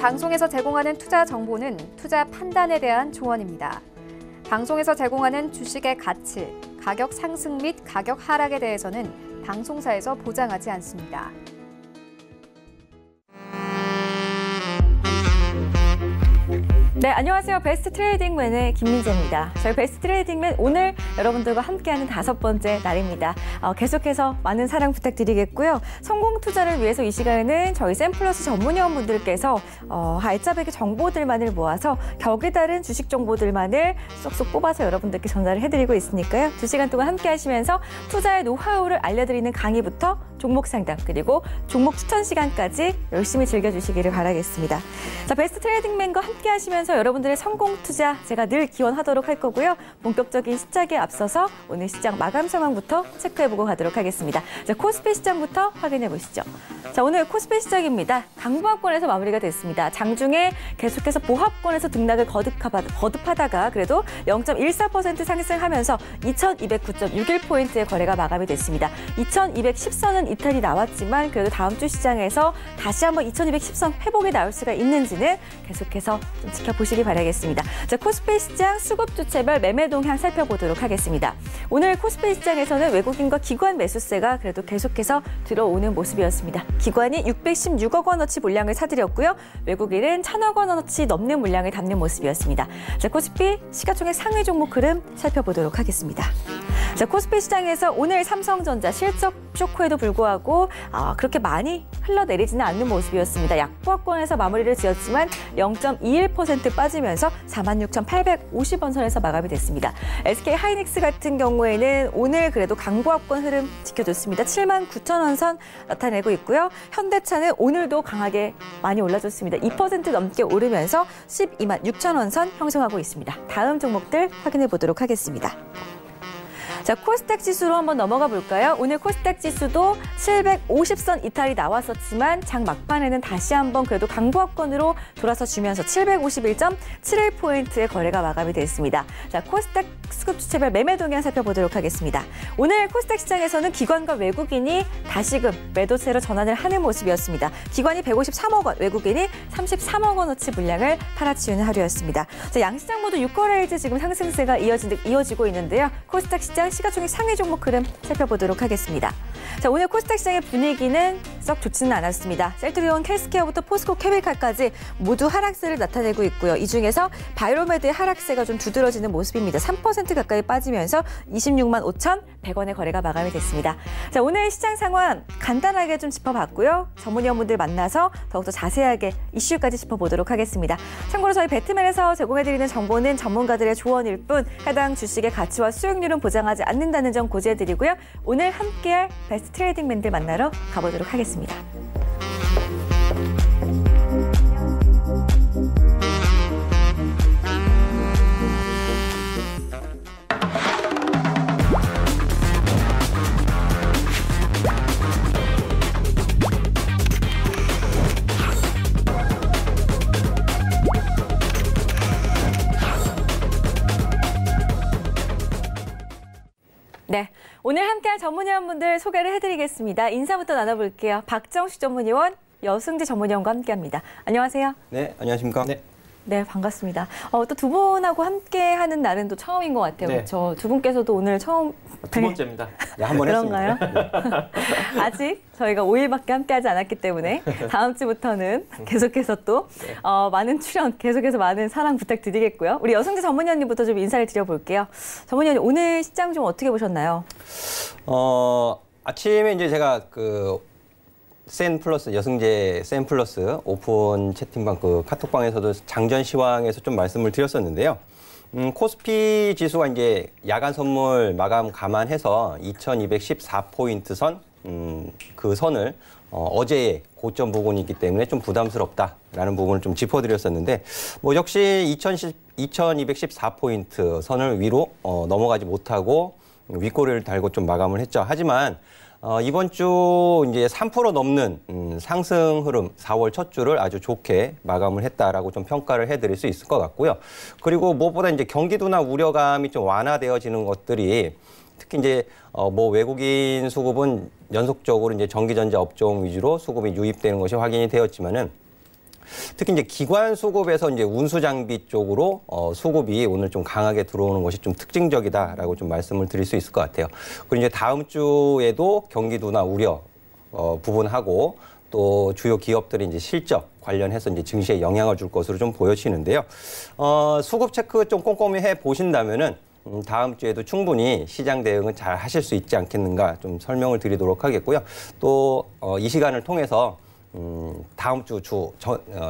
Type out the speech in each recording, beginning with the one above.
방송에서 제공하는 투자 정보는 투자 판단에 대한 조언입니다. 방송에서 제공하는 주식의 가치, 가격 상승 및 가격 하락에 대해서는 방송사에서 보장하지 않습니다. 네, 안녕하세요. 베스트 트레이딩맨의 김민재입니다. 저희 베스트 트레이딩맨 오늘 여러분들과 함께하는 5번째 날입니다. 계속해서 많은 사랑 부탁드리겠고요. 성공 투자를 위해서 이 시간에는 저희 샘플러스 전문위원분들께서 알짜배기 정보들만을 모아서 격에 다른 주식 정보들만을 쏙쏙 뽑아서 여러분들께 전달을 해드리고 있으니까요. 2시간 동안 함께하시면서 투자의 노하우를 알려드리는 강의부터 종목 상담 그리고 종목 추천 시간까지 열심히 즐겨주시기를 바라겠습니다. 자, 베스트 트레이딩맨과 함께하시면서 여러분들의 성공 투자 제가 늘 기원하도록 할 거고요. 본격적인 시작에 앞서서 오늘 시장 마감 상황부터 체크해보고 가도록 하겠습니다. 자, 코스피 시장부터 확인해 보시죠. 자, 오늘 코스피 시장입니다. 강보합권에서 마무리가 됐습니다. 장중에 계속해서 보합권에서 등락을 거듭하다가 그래도 0.14% 상승하면서 2209.61포인트의 거래가 마감이 됐습니다. 2210선은 이탈이 나왔지만 그래도 다음 주 시장에서 다시 한번 2210선 회복이 나올 수가 있는지는 계속해서 좀 지켜보시기 바라겠습니다. 자, 코스피 시장 수급 주체별 매매 동향 살펴보도록 하겠습니다. 오늘 코스피 시장에서는 외국인과 기관 매수세가 그래도 계속해서 들어오는 모습이었습니다. 기관이 616억 원어치 물량을 사들였고요. 외국인은 1000억 원어치 넘는 물량을 담는 모습이었습니다. 자, 코스피 시가총액 상위 종목 흐름 살펴보도록 하겠습니다. 자, 코스피 시장에서 오늘 삼성전자 실적 쇼크에도 불구하고 그렇게 많이 흘러내리지는 않는 모습이었습니다. 약보합권에서 마무리를 지었지만 0.21% 빠지면서 46,850원 선에서 마감이 됐습니다. SK 하이닉스 같은 경우에는 오늘 그래도 강보합권 흐름 지켜줬습니다. 79,000원 선 나타내고 있고요. 현대차는 오늘도 강하게 많이 올라줬습니다. 2% 넘게 오르면서 126,000원 선 형성하고 있습니다. 다음 종목들 확인해 보도록 하겠습니다. 자, 코스닥 지수로 한번 넘어가 볼까요? 오늘 코스닥 지수도 750선 이탈이 나왔었지만 장 막판에는 다시 한번 그래도 강보합권으로 돌아서 주면서 751.71포인트의 거래가 마감이 됐습니다. 자, 코스닥 수급 주체별 매매 동향 살펴보도록 하겠습니다. 오늘 코스닥 시장에서는 기관과 외국인이 다시금 매도세로 전환을 하는 모습이었습니다. 기관이 153억 원, 외국인이 33억 원어치 물량을 팔아치우는 하루였습니다. 자, 양시장 모두 6거래일째 지금 상승세가 이어지고 있는데요. 코스닥 시장 시가총액 상위 종목 흐름 살펴보도록 하겠습니다. 자, 오늘 코스닥 시장의 분위기는 썩 좋지는 않았습니다. 셀트리온, 헬스케어부터 포스코, 케미칼까지 모두 하락세를 나타내고 있고요. 이 중에서 바이오메드의 하락세가 좀 두드러지는 모습입니다. 3% 가까이 빠지면서 26만 5,100원의 거래가 마감이 됐습니다. 자, 오늘 시장 상황 간단하게 좀 짚어봤고요. 전문위원분들 만나서 더욱더 자세하게 이슈까지 짚어보도록 하겠습니다. 참고로 저희 배트맨에서 제공해드리는 정보는 전문가들의 조언일 뿐 해당 주식의 가치와 수익률은 보장하지 않는다는 점 고지해드리고요. 오늘 함께할 베스트 트레이딩맨들 만나러 가보도록 하겠습니다. 네, 오늘 함께할 전문위원분들 소개를 해드리겠습니다. 인사부터 나눠볼게요. 박정식 전문위원, 여승재 전문위원과 함께합니다. 안녕하세요. 네, 안녕하십니까. 네, 반갑습니다. 또 두 분하고 함께하는 날은 또 처음인 것 같아요. 네. 그렇죠? 두 분께서도 오늘 처음 두 번째입니다. 네, 한번 그런가요? 했습니다. 아직 저희가 5일밖에 함께하지 않았기 때문에 다음 주부터는 계속해서 또 많은 출연, 계속해서 많은 사랑 부탁드리겠고요. 우리 여승재 전문위원님부터 좀 인사를 드려볼게요. 전문위원님, 오늘 시장 좀 어떻게 보셨나요? 아침에 이제 제가 여승재 센플러스 오픈 채팅방 카톡방에서도 장전 시황에서 좀 말씀을 드렸었는데요. 코스피 지수가 이제 야간 선물 마감 감안해서 2214포인트 선, 그 선을 어제의 고점 부분이 있기 때문에 좀 부담스럽다라는 부분을 좀 짚어드렸었는데, 역시 2214포인트 선을 위로 넘어가지 못하고 윗꼬리를 달고 좀 마감을 했죠. 하지만 이번 주 이제 3% 넘는 상승 흐름 4월 첫 주를 아주 좋게 마감을 했다라고 좀 평가를 해드릴 수 있을 것 같고요. 그리고 무엇보다 이제 경기도나 우려감이 좀 완화되어지는 것들이 특히 이제 외국인 수급은 연속적으로 이제 전기전자 업종 위주로 수급이 유입되는 것이 확인이 되었지만은 특히 이제 기관 수급에서 이제 운수 장비 쪽으로 수급이 오늘 좀 강하게 들어오는 것이 좀 특징적이다라고 좀 말씀을 드릴 수 있을 것 같아요. 그리고 이제 다음 주에도 경기도나 우려 부분하고 또 주요 기업들이 이제 실적 관련해서 이제 증시에 영향을 줄 것으로 좀 보여지는데요. 수급 체크 좀 꼼꼼히 해 보신다면은 다음 주에도 충분히 시장 대응은 잘 하실 수 있지 않겠는가 좀 설명을 드리도록 하겠고요. 또 이 시간을 통해서 다음 주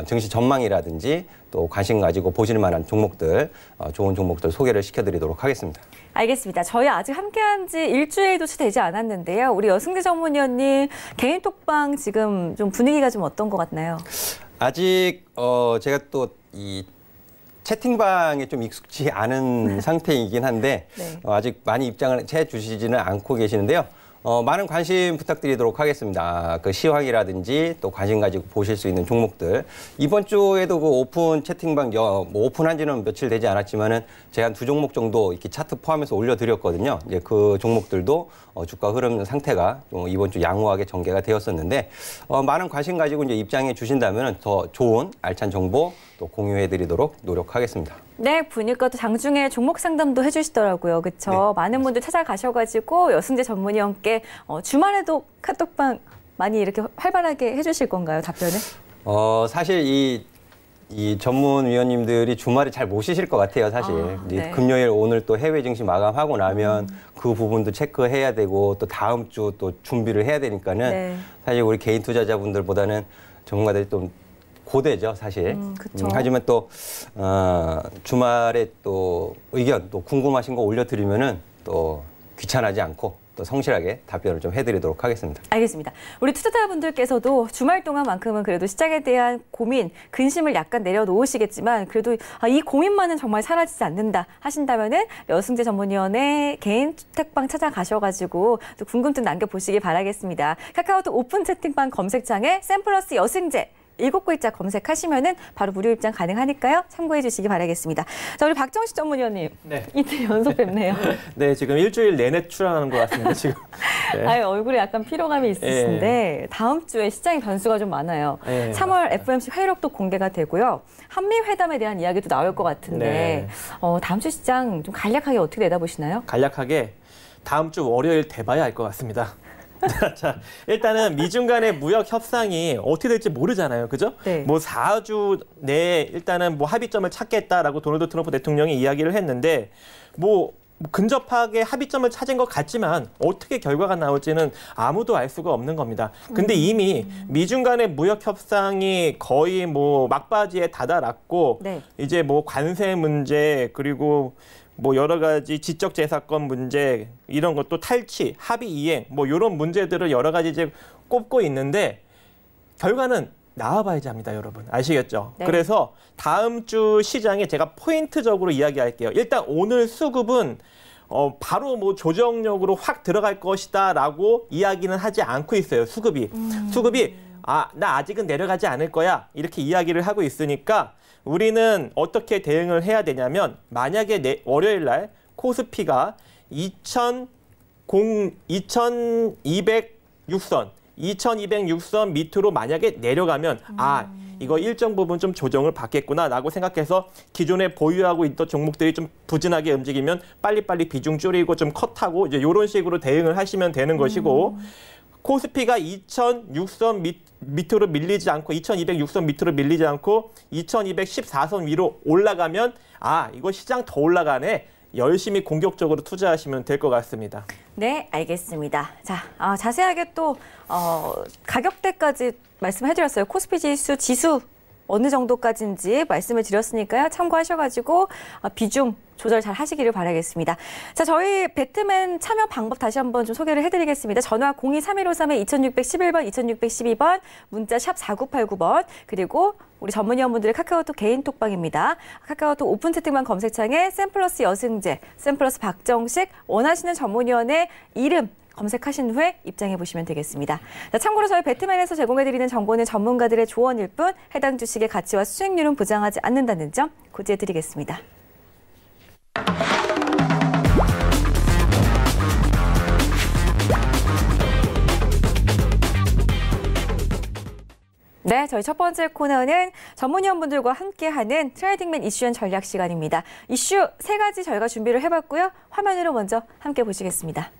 증시 전망이라든지 또 관심 가지고 보실 만한 종목들, 좋은 종목들 소개를 시켜드리도록 하겠습니다. 알겠습니다. 저희 아직 함께한 지 일주일도 채 되지 않았는데요. 우리 여승재 전문위원님 개인 톡방 지금 좀 분위기가 좀 어떤 것 같나요? 아직 제가 또 이 채팅방에 좀 익숙치 않은 상태이긴 한데 네. 아직 많이 입장을 해 주시지는 않고 계시는데요. 많은 관심 부탁드리도록 하겠습니다. 그 시황이라든지 또 관심 가지고 보실 수 있는 종목들. 이번 주에도 그 오픈 채팅방 뭐 오픈한 지는 며칠 되지 않았지만은 제가 한 2종목 정도 이렇게 차트 포함해서 올려드렸거든요. 이제 그 종목들도 주가 흐름 상태가 이번 주 양호하게 전개가 되었었는데 많은 관심 가지고 이제 입장해 주신다면 더 좋은 알찬 정보 또 공유해드리도록 노력하겠습니다. 네, 보니까 또 장중에 종목 상담도 해주시더라고요. 그렇죠? 네, 많은 분들 찾아가셔가지고 여승재 전문위원께 주말에도 카톡방 많이 이렇게 활발하게 해주실 건가요? 답변을? 사실 이 전문위원님들이 주말에 잘 못 쉬실 것 같아요, 사실. 네. 금요일 오늘 또 해외 증시 마감하고 나면 그 부분도 체크해야 되고 또 다음 주 또 준비를 해야 되니까는 네. 사실 우리 개인 투자자분들보다는 전문가들이 좀 고되죠, 사실. 그쵸. 하지만 또 주말에 또 의견 또 궁금하신 거 올려드리면은 또 귀찮아지 않고 또 성실하게 답변을 좀 해드리도록 하겠습니다. 알겠습니다. 우리 투자자분들께서도 주말 동안만큼은 그래도 시장에 대한 고민, 근심을 약간 내려놓으시겠지만 그래도 이 고민만은 정말 사라지지 않는다 하신다면은 여승재 전문위원의 개인 채팅방 찾아가셔가지고 또 궁금증 남겨보시기 바라겠습니다. 카카오톡 오픈 채팅방 검색창에 샘플러스 여승재 7글자 검색하시면은 바로 무료 입장 가능하니까요. 참고해 주시기 바라겠습니다. 자, 우리 박정식 전문위원님. 네. 이틀 연속 뵙네요. 네, 지금 일주일 내내 출연하는 것 같습니다, 지금. 네. 아유, 얼굴에 약간 피로감이 있으신데 다음 주에 시장의 변수가 좀 많아요. 3월 맞습니다. FOMC 회의록도 공개가 되고요. 한미 회담에 대한 이야기도 나올 것 같은데 다음 주 시장 좀 간략하게 어떻게 내다보시나요? 간략하게 다음 주 월요일 돼봐야 알 것 같습니다. 자, 일단은 미중 간의 무역 협상이 어떻게 될지 모르잖아요. 그죠? 네. 뭐 4주 내에 일단은 뭐 합의점을 찾겠다라고 도널드 트럼프 대통령이 이야기를 했는데 뭐 근접하게 합의점을 찾은 것 같지만 어떻게 결과가 나올지는 아무도 알 수가 없는 겁니다. 근데 이미 미중 간의 무역 협상이 거의 뭐 막바지에 다다랐고 네. 이제 뭐 관세 문제 그리고 뭐 여러 가지 지적재산권 문제 이런 것도 탈취, 합의 이행 뭐 이런 문제들을 여러 가지 이제 꼽고 있는데 결과는 나와봐야지 합니다, 여러분. 아시겠죠? 네. 그래서 다음 주 시장에 제가 포인트적으로 이야기할게요. 일단 오늘 수급은 바로 뭐 조정력으로 확 들어갈 것이다라고 이야기는 하지 않고 있어요. 수급이 나 아직은 내려가지 않을 거야 이렇게 이야기를 하고 있으니까. 우리는 어떻게 대응을 해야 되냐면 만약에 월요일 날 코스피가 2206선 밑으로 만약에 내려가면 이거 일정 부분 좀 조정을 받겠구나라고 생각해서 기존에 보유하고 있던 종목들이 좀 부진하게 움직이면 빨리빨리 비중 줄이고 좀 컷하고 이제 이런 식으로 대응을 하시면 되는 것이고 코스피가 2006선 밑으로 밀리지 않고 2206선 밑으로 밀리지 않고 2214선 위로 올라가면 이거 시장 더 올라가네. 열심히 공격적으로 투자하시면 될 것 같습니다. 네, 알겠습니다. 자, 자세하게 또 가격대까지 말씀해드렸어요. 코스피 지수 어느 정도까지인지 말씀을 드렸으니까요. 참고하셔가지고 비중 조절 잘 하시기를 바라겠습니다. 자, 저희 배트맨 참여 방법 다시 한번 좀 소개를 해드리겠습니다. 전화 02-3153-2611번, 2612번, 문자 샵 4989번, 그리고 우리 전문위원분들의 카카오톡 개인 톡방입니다. 카카오톡 오픈 채팅방 검색창에 샘플러스 여승재, 샘플러스 박정식, 원하시는 전문위원의 이름 검색하신 후에 입장해 보시면 되겠습니다. 자, 참고로 저희 배트맨에서 제공해드리는 정보는 전문가들의 조언일 뿐 해당 주식의 가치와 수익률은 보장하지 않는다는 점 고지해드리겠습니다. 네, 저희 첫 번째 코너는 전문위원분들과 함께하는 트레이딩맨 이슈 앤 전략 시간입니다. 이슈 3가지 저희가 준비를 해봤고요. 화면으로 먼저 함께 보시겠습니다.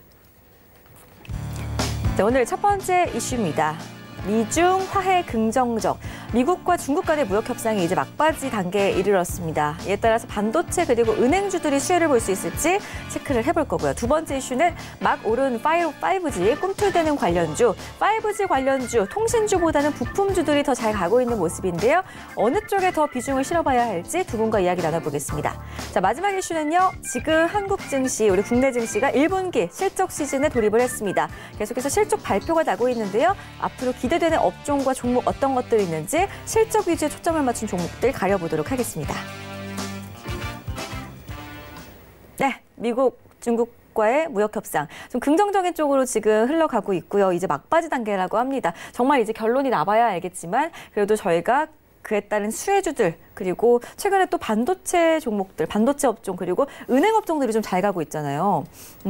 네, 오늘 첫 번째 이슈입니다. 미중 화해 긍정적. 미국과 중국 간의 무역 협상이 이제 막바지 단계에 이르렀습니다. 이에 따라서 반도체 그리고 은행주들이 수혜를 볼 수 있을지 체크를 해볼 거고요. 두 번째 이슈는 막 오른 5G 꿈틀대는 관련주, 5G 관련주, 통신주보다는 부품주들이 더 잘 가고 있는 모습인데요. 어느 쪽에 더 비중을 실어봐야 할지 두 분과 이야기 나눠보겠습니다. 자, 마지막 이슈는요. 지금 한국 증시, 우리 국내 증시가 1분기 실적 시즌에 돌입을 했습니다. 계속해서 실적 발표가 나고 있는데요. 앞으로 기대되는 업종과 종목 어떤 것들이 있는지 실적 위주에 초점을 맞춘 종목들 가려보도록 하겠습니다. 네, 미국, 중국과의 무역 협상 좀 긍정적인 쪽으로 지금 흘러가고 있고요. 이제 막바지 단계라고 합니다. 정말 이제 결론이 나봐야 알겠지만 그래도 저희가 그에 따른 수혜주들 그리고 최근에 또 반도체 종목들, 반도체 업종 그리고 은행 업종들이 좀 잘 가고 있잖아요.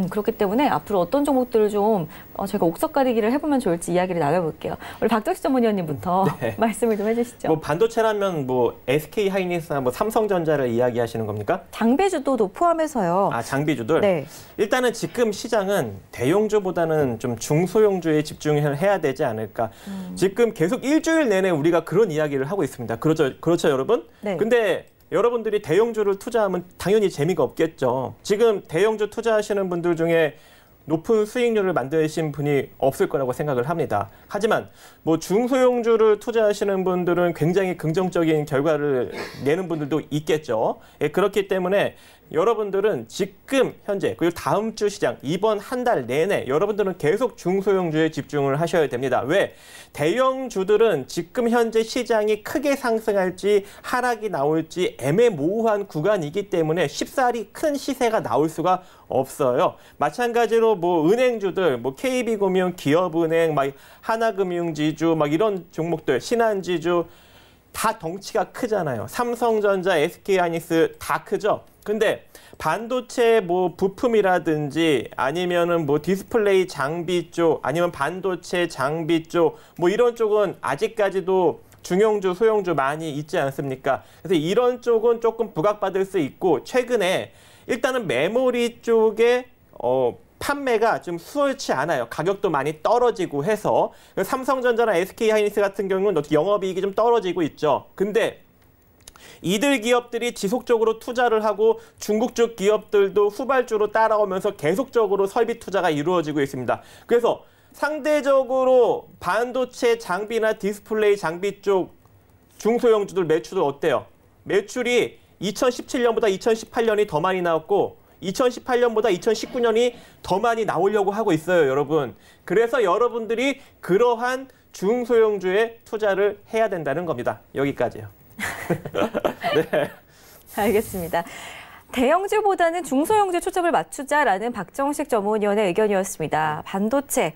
그렇기 때문에 앞으로 어떤 종목들을 좀 저희가 옥석가리기를 해보면 좋을지 이야기를 나눠볼게요. 우리 박정식 전문위원님부터 네. 말씀을 좀 해주시죠. 뭐 반도체라면 뭐 SK 하이닉스나 뭐 삼성전자를 이야기하시는 겁니까? 장비주도 포함해서요. 아, 장비주들. 네. 일단은 지금 시장은 대용주보다는 좀 중소형주에 집중을 해야 되지 않을까. 지금 계속 일주일 내내 우리가 그런 이야기를 하고 있습니다. 그렇죠, 여러분? 네. 근데 여러분들이 대형주를 투자하면 당연히 재미가 없겠죠. 지금 대형주 투자하시는 분들 중에 높은 수익률을 만드신 분이 없을 거라고 생각을 합니다. 하지만 뭐 중소형주를 투자하시는 분들은 굉장히 긍정적인 결과를 내는 분들도 있겠죠. 예, 그렇기 때문에 여러분들은 지금 현재 그리고 다음 주 시장 이번 한 달 내내 여러분들은 계속 중소형주에 집중을 하셔야 됩니다. 왜? 대형주들은 지금 현재 시장이 크게 상승할지 하락이 나올지 애매모호한 구간이기 때문에 쉽사리 큰 시세가 나올 수가 없어요. 마찬가지로 뭐 은행주들, 뭐 KB금융, 기업은행, 막 하나금융지주, 막 이런 종목들, 신한지주 다 덩치가 크잖아요. 삼성전자, SK하이닉스 다 크죠. 근데 반도체 뭐 부품이라든지 아니면은 뭐 디스플레이 장비 쪽 아니면 반도체 장비 쪽 뭐 이런 쪽은 아직까지도 중형주, 소형주 많이 있지 않습니까? 그래서 이런 쪽은 조금 부각받을 수 있고 최근에 일단은 메모리 쪽에 판매가 좀 수월치 않아요. 가격도 많이 떨어지고 해서 삼성전자나 SK하이닉스 같은 경우는 어떻게 영업이익이 좀 떨어지고 있죠. 근데 이들 기업들이 지속적으로 투자를 하고 중국 쪽 기업들도 후발주로 따라오면서 계속적으로 설비 투자가 이루어지고 있습니다. 그래서 상대적으로 반도체 장비나 디스플레이 장비 쪽 중소형주들 매출은 어때요? 매출이 2017년보다 2018년이 더 많이 나왔고 2018년보다 2019년이 더 많이 나오려고 하고 있어요, 여러분. 그래서 여러분들이 그러한 중소형주에 투자를 해야 된다는 겁니다. 여기까지요. 네. 알겠습니다. 대형주보다는 중소형주에 초점을 맞추자라는 박정식 전문위원의 의견이었습니다. 반도체,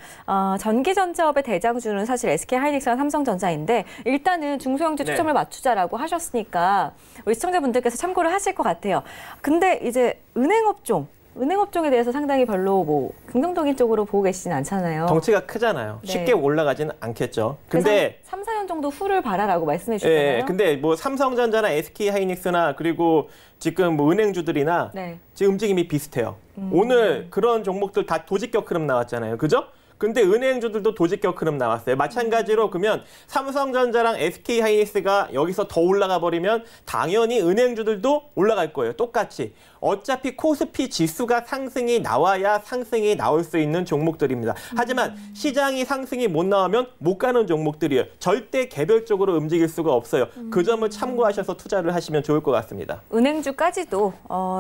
전기전자업의 대장주는 사실 SK하이닉스와 삼성전자인데 일단은 중소형주에 초점을 맞추자라고 하셨으니까 우리 시청자분들께서 참고를 하실 것 같아요. 근데 이제 은행업종에 대해서 상당히 별로 뭐 긍정적인 쪽으로 보고 계시진 않잖아요. 덩치가 크잖아요. 네. 쉽게 올라가지는 않겠죠. 근데 3, 4년 정도 후를 바라라고 말씀해 주셨잖아요. 예, 근데 뭐 삼성전자나 SK하이닉스나 그리고 지금 뭐 은행주들이나 네. 지금 움직임이 비슷해요. 오늘 그런 종목들 다 도직격 흐름 나왔잖아요. 그죠? 근데 은행주들도 도직격 흐름 나왔어요. 마찬가지로 그러면 삼성전자랑 SK하이닉스가 여기서 더 올라가 버리면 당연히 은행주들도 올라갈 거예요. 똑같이. 어차피 코스피 지수가 상승이 나와야 상승이 나올 수 있는 종목들입니다. 하지만 시장이 상승이 못 나오면 못 가는 종목들이에요. 절대 개별적으로 움직일 수가 없어요. 그 점을 참고하셔서 투자를 하시면 좋을 것 같습니다. 은행주까지도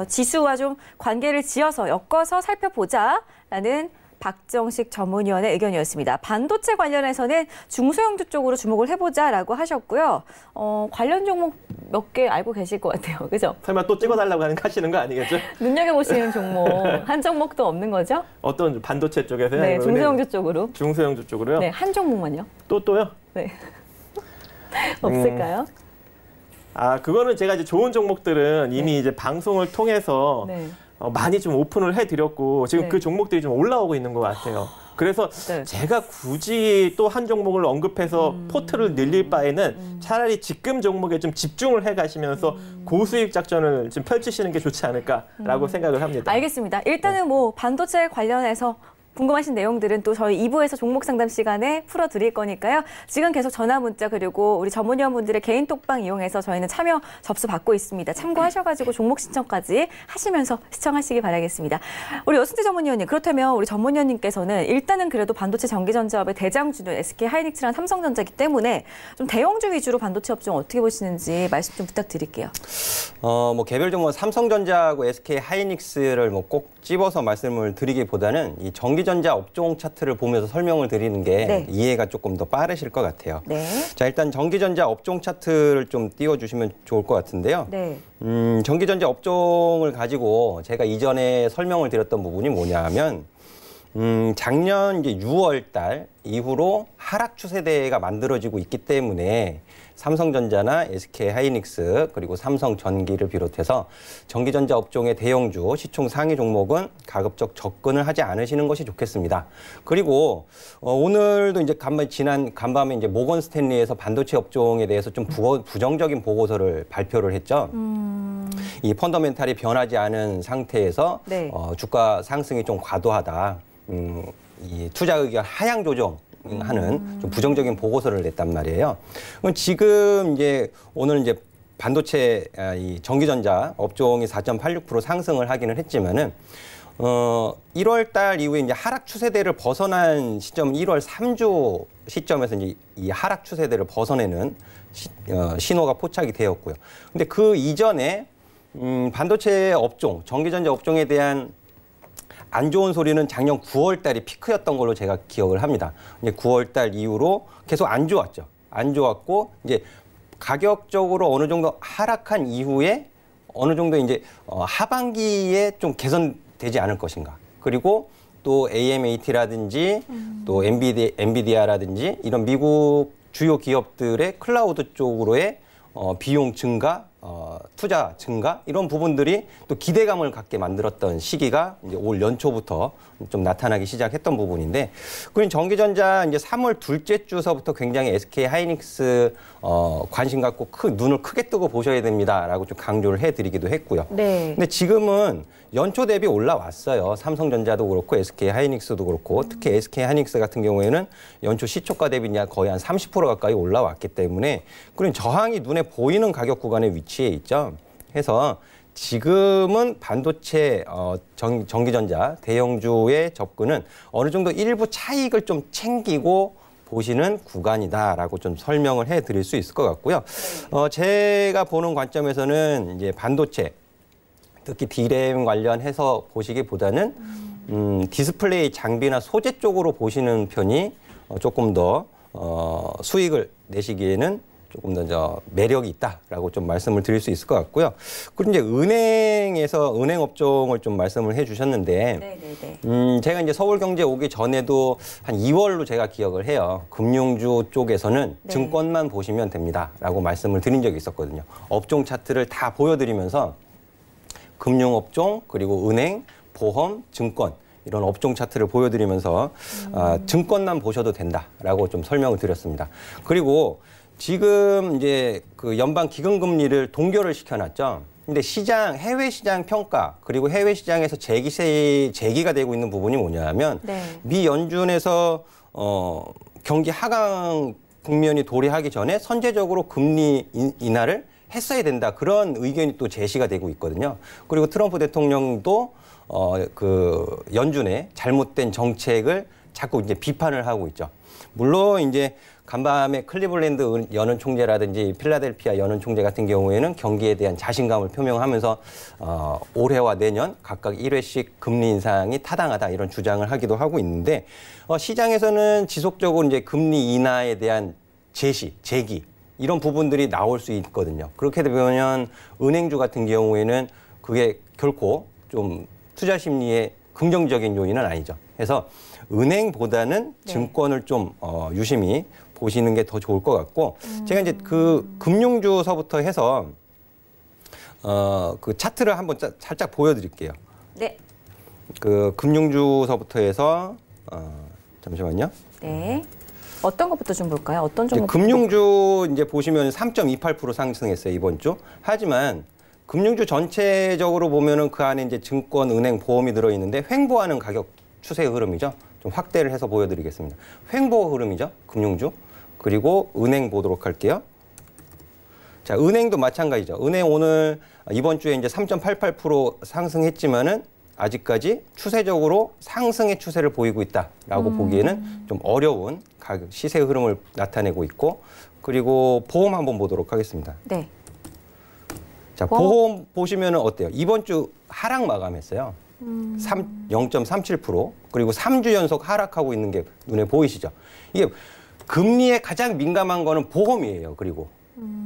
지수와 좀 관계를 지어서 엮어서 살펴보자라는 박정식 전문위원의 의견이었습니다. 반도체 관련해서는 중소형주 쪽으로 주목을 해보자라고 하셨고요. 관련 종목 몇 개 알고 계실 것 같아요. 그죠? 설마 또 찍어달라고 하시는 거 아니겠죠? 눈여겨보시는 종목 한 종목도 없는 거죠? 어떤 반도체 쪽에서요? 네, 중소형주 쪽으로. 중소형주 쪽으로요? 네, 한 종목만요. 또요? 네. 없을까요? 그거는 제가 이제 좋은 종목들은 이미 이제 방송을 통해서 네. 많이 좀 오픈을 해드렸고 지금 네. 그 종목들이 좀 올라오고 있는 것 같아요. 그래서 네. 제가 굳이 또 한 종목을 언급해서 포트를 늘릴 바에는 차라리 지금 종목에 좀 집중을 해 가시면서 고수익 작전을 좀 펼치시는 게 좋지 않을까라고 생각을 합니다. 알겠습니다. 일단은 뭐 반도체 관련해서 궁금하신 내용들은 또 저희 2부에서 종목 상담 시간에 풀어드릴 거니까요. 지금 계속 전화 문자 그리고 우리 전문위원분들의 개인 톡방 이용해서 저희는 참여 접수 받고 있습니다. 참고하셔가지고 종목 신청까지 하시면서 시청하시기 바라겠습니다. 우리 여순재 전문위원님, 그렇다면 우리 전문위원님께서는 일단은 그래도 반도체 전기전자업의 대장주는 SK하이닉스랑 삼성전자이기 때문에 좀 대형주 위주로 반도체 업종 어떻게 보시는지 말씀 좀 부탁드릴게요. 뭐 개별적으로 삼성전자하고 SK하이닉스를 뭐 꼭 집어서 말씀을 드리기보다는 이 전기전자 업종 차트를 보면서 설명을 드리는 게 네. 이해가 조금 더 빠르실 것 같아요. 네. 자, 일단 전기전자 업종 차트를 좀 띄워주시면 좋을 것 같은데요. 네. 전기전자 업종을 가지고 제가 이전에 설명을 드렸던 부분이 뭐냐면 작년 이제 6월 달 이후로 하락 추세대가 만들어지고 있기 때문에 삼성전자나 SK하이닉스 그리고 삼성전기를 비롯해서 전기전자 업종의 대형주 시총 상위 종목은 가급적 접근을 하지 않으시는 것이 좋겠습니다. 그리고 오늘도 이제 지난 간밤에 이제 모건 스탠리에서 반도체 업종에 대해서 좀 부정적인 보고서를 발표를 했죠. 이 펀더멘탈이 변하지 않은 상태에서 네. 주가 상승이 좀 과도하다. 이 투자 의견 하향 조정하는 좀 부정적인 보고서를 냈단 말이에요. 그럼 지금 이제 오늘 이제 반도체 이 전기전자 업종이 4.86% 상승을 하기는 했지만은 1월 달 이후에 이제 하락 추세대를 벗어난 시점 1월 3주 시점에서 이제 이 하락 추세대를 벗어내는 신호가 포착이 되었고요. 근데 그 이전에 반도체 업종, 전기전자 업종에 대한 안 좋은 소리는 작년 9월 달이 피크였던 걸로 제가 기억을 합니다. 이제 9월 달 이후로 계속 안 좋았죠. 안 좋았고 이제 가격적으로 어느 정도 하락한 이후에 어느 정도 이제 하반기에 좀 개선되지 않을 것인가. 그리고 또 AMAT라든지 또 엔비디아라든지 이런 미국 주요 기업들의 클라우드 쪽으로의 비용 증가, 투자 증가 이런 부분들이 또 기대감을 갖게 만들었던 시기가 이제 올 연초부터 좀 나타나기 시작했던 부분인데, 그럼 전기전자 이제 3월 둘째 주서부터 굉장히 SK하이닉스 관심 갖고 눈을 크게 뜨고 보셔야 됩니다라고 좀 강조를 해드리기도 했고요. 네. 근데 지금은 연초 대비 올라왔어요. 삼성전자도 그렇고 SK하이닉스도 그렇고 특히 SK하이닉스 같은 경우에는 연초 시초가 대비 거의 한 30% 가까이 올라왔기 때문에 그런 저항이 눈에 보이는 가격 구간에 위치해 있죠. 해서 지금은 반도체 전기전자 대형주의 접근은 어느 정도 일부 차익을 좀 챙기고 보시는 구간이다라고 좀 설명을 해드릴 수 있을 것 같고요. 제가 보는 관점에서는 이제 반도체 특히 D램 관련해서 보시기보다는 디스플레이 장비나 소재 쪽으로 보시는 편이 조금 더 수익을 내시기에는 조금 더 매력이 있다라고 좀 말씀을 드릴 수 있을 것 같고요. 그리고 이제 은행 업종을 좀 말씀을 해주셨는데, 제가 이제 서울경제 오기 전에도 한 2월로 제가 기억을 해요. 금융주 쪽에서는 네. 증권만 보시면 됩니다라고 말씀을 드린 적이 있었거든요. 업종 차트를 다 보여드리면서 금융업종 그리고 은행, 보험, 증권 이런 업종 차트를 보여드리면서 증권만 보셔도 된다라고 좀 설명을 드렸습니다. 그리고 지금 이제 그 연방 기금금리를 동결을 시켜놨죠. 근데 해외 시장 평가 그리고 해외 시장에서 제기가 되고 있는 부분이 뭐냐면 미 연준에서 경기 하강 국면이 도래하기 전에 선제적으로 금리 인하를 했어야 된다. 그런 의견이 또 제시가 되고 있거든요. 그리고 트럼프 대통령도 그 연준의 잘못된 정책을 자꾸 이제 비판을 하고 있죠. 물론 이제 간밤에 클리블랜드 연은 총재라든지 필라델피아 연은 총재 같은 경우에는 경기에 대한 자신감을 표명하면서 올해와 내년 각각 1회씩 금리 인상이 타당하다 이런 주장을 하기도 하고 있는데 시장에서는 지속적으로 이제 금리 인하에 대한 제기 이런 부분들이 나올 수 있거든요. 그렇게 되면 은행주 같은 경우에는 그게 결코 좀 투자 심리에 긍정적인 요인은 아니죠. 그래서 은행보다는 증권을 좀 유심히 보시는 게 더 좋을 것 같고, 제가 이제 그 금융주서부터 해서 그 차트를 한번 살짝 보여드릴게요. 네. 그 금융주서부터 해서 잠시만요. 네. 어떤 것부터 좀 볼까요? 어떤 종목? 금융주 이제 보시면 3.28% 상승했어요, 이번 주. 하지만 금융주 전체적으로 보면은 그 안에 이제 증권, 은행, 보험이 들어 있는데 횡보하는 가격 추세 흐름이죠. 좀 확대를 해서 보여드리겠습니다. 횡보 흐름이죠, 금융주. 그리고 은행 보도록 할게요. 자, 은행도 마찬가지죠. 은행 오늘 이번 주에 이제 3.88% 상승했지만은 아직까지 추세적으로 상승의 추세를 보이고 있다라고 보기에는 좀 어려운 가격 시세 흐름을 나타내고 있고, 그리고 보험 한번 보도록 하겠습니다. 네. 자, 보험 보시면은 어때요? 이번 주 하락 마감했어요. 0.37%. 그리고 3주 연속 하락하고 있는 게 눈에 보이시죠? 이게 금리에 가장 민감한 거는 보험이에요. 그리고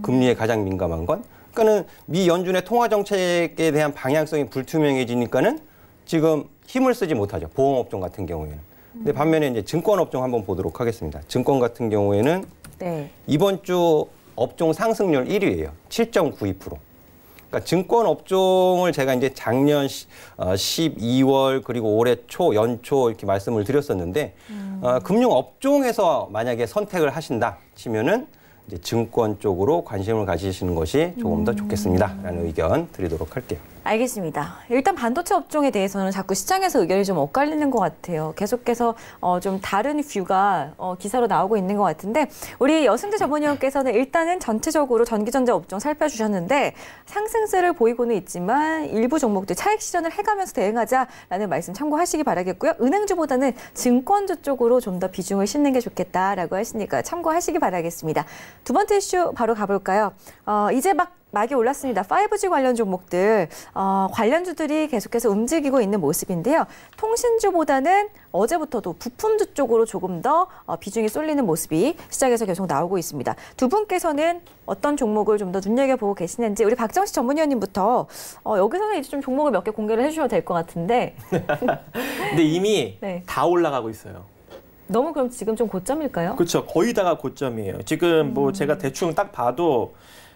금리에 가장 민감한 건. 그러니까는 미 연준의 통화 정책에 대한 방향성이 불투명해지니까는 지금 힘을 쓰지 못하죠. 보험업종 같은 경우에는. 근데 반면에 이제 증권업종 한번 보도록 하겠습니다. 증권 같은 경우에는 네. 이번 주 업종 상승률 1위예요. 7.92%. 그러니까 증권 업종을 제가 이제 작년 12월 그리고 올해 초, 연초 이렇게 말씀을 드렸었는데 금융 업종에서 만약에 선택을 하신다 치면은 이제 증권 쪽으로 관심을 가지시는 것이 조금 더 좋겠습니다라는 의견 드리도록 할게요. 알겠습니다. 일단 반도체 업종에 대해서는 자꾸 시장에서 의견이 좀 엇갈리는 것 같아요. 계속해서 좀 다른 뷰가 기사로 나오고 있는 것 같은데, 우리 여승재 전문위원께서는 일단은 전체적으로 전기전자 업종 살펴주셨는데 상승세를 보이고는 있지만 일부 종목들 차익 실현을 해가면서 대응하자라는 말씀 참고하시기 바라겠고요. 은행주보다는 증권주 쪽으로 좀 더 비중을 싣는 게 좋겠다라고 하시니까 참고하시기 바라겠습니다. 두 번째 이슈 바로 가볼까요? 이제 막이 올랐습니다. 5G 관련 종목들, 관련주들이 계속해서 움직이고 있는 모습인데요. 통신주보다는 어제부터도 부품주 쪽으로 조금 더 비중이 쏠리는 모습이 시장에서 계속 나오고 있습니다. 두 분께서는 어떤 종목을 좀 더 눈여겨보고 계시는지, 우리 박정식 전문위원님부터 여기서는 이제 좀 종목을 몇 개 공개를 해주셔도 될 것 같은데. 근데 이미 네. 다 올라가고 있어요. 너무 그럼 지금 좀 고점일까요? 그렇죠. 거의 다가 고점이에요. 지금 뭐 제가 대충 딱 봐도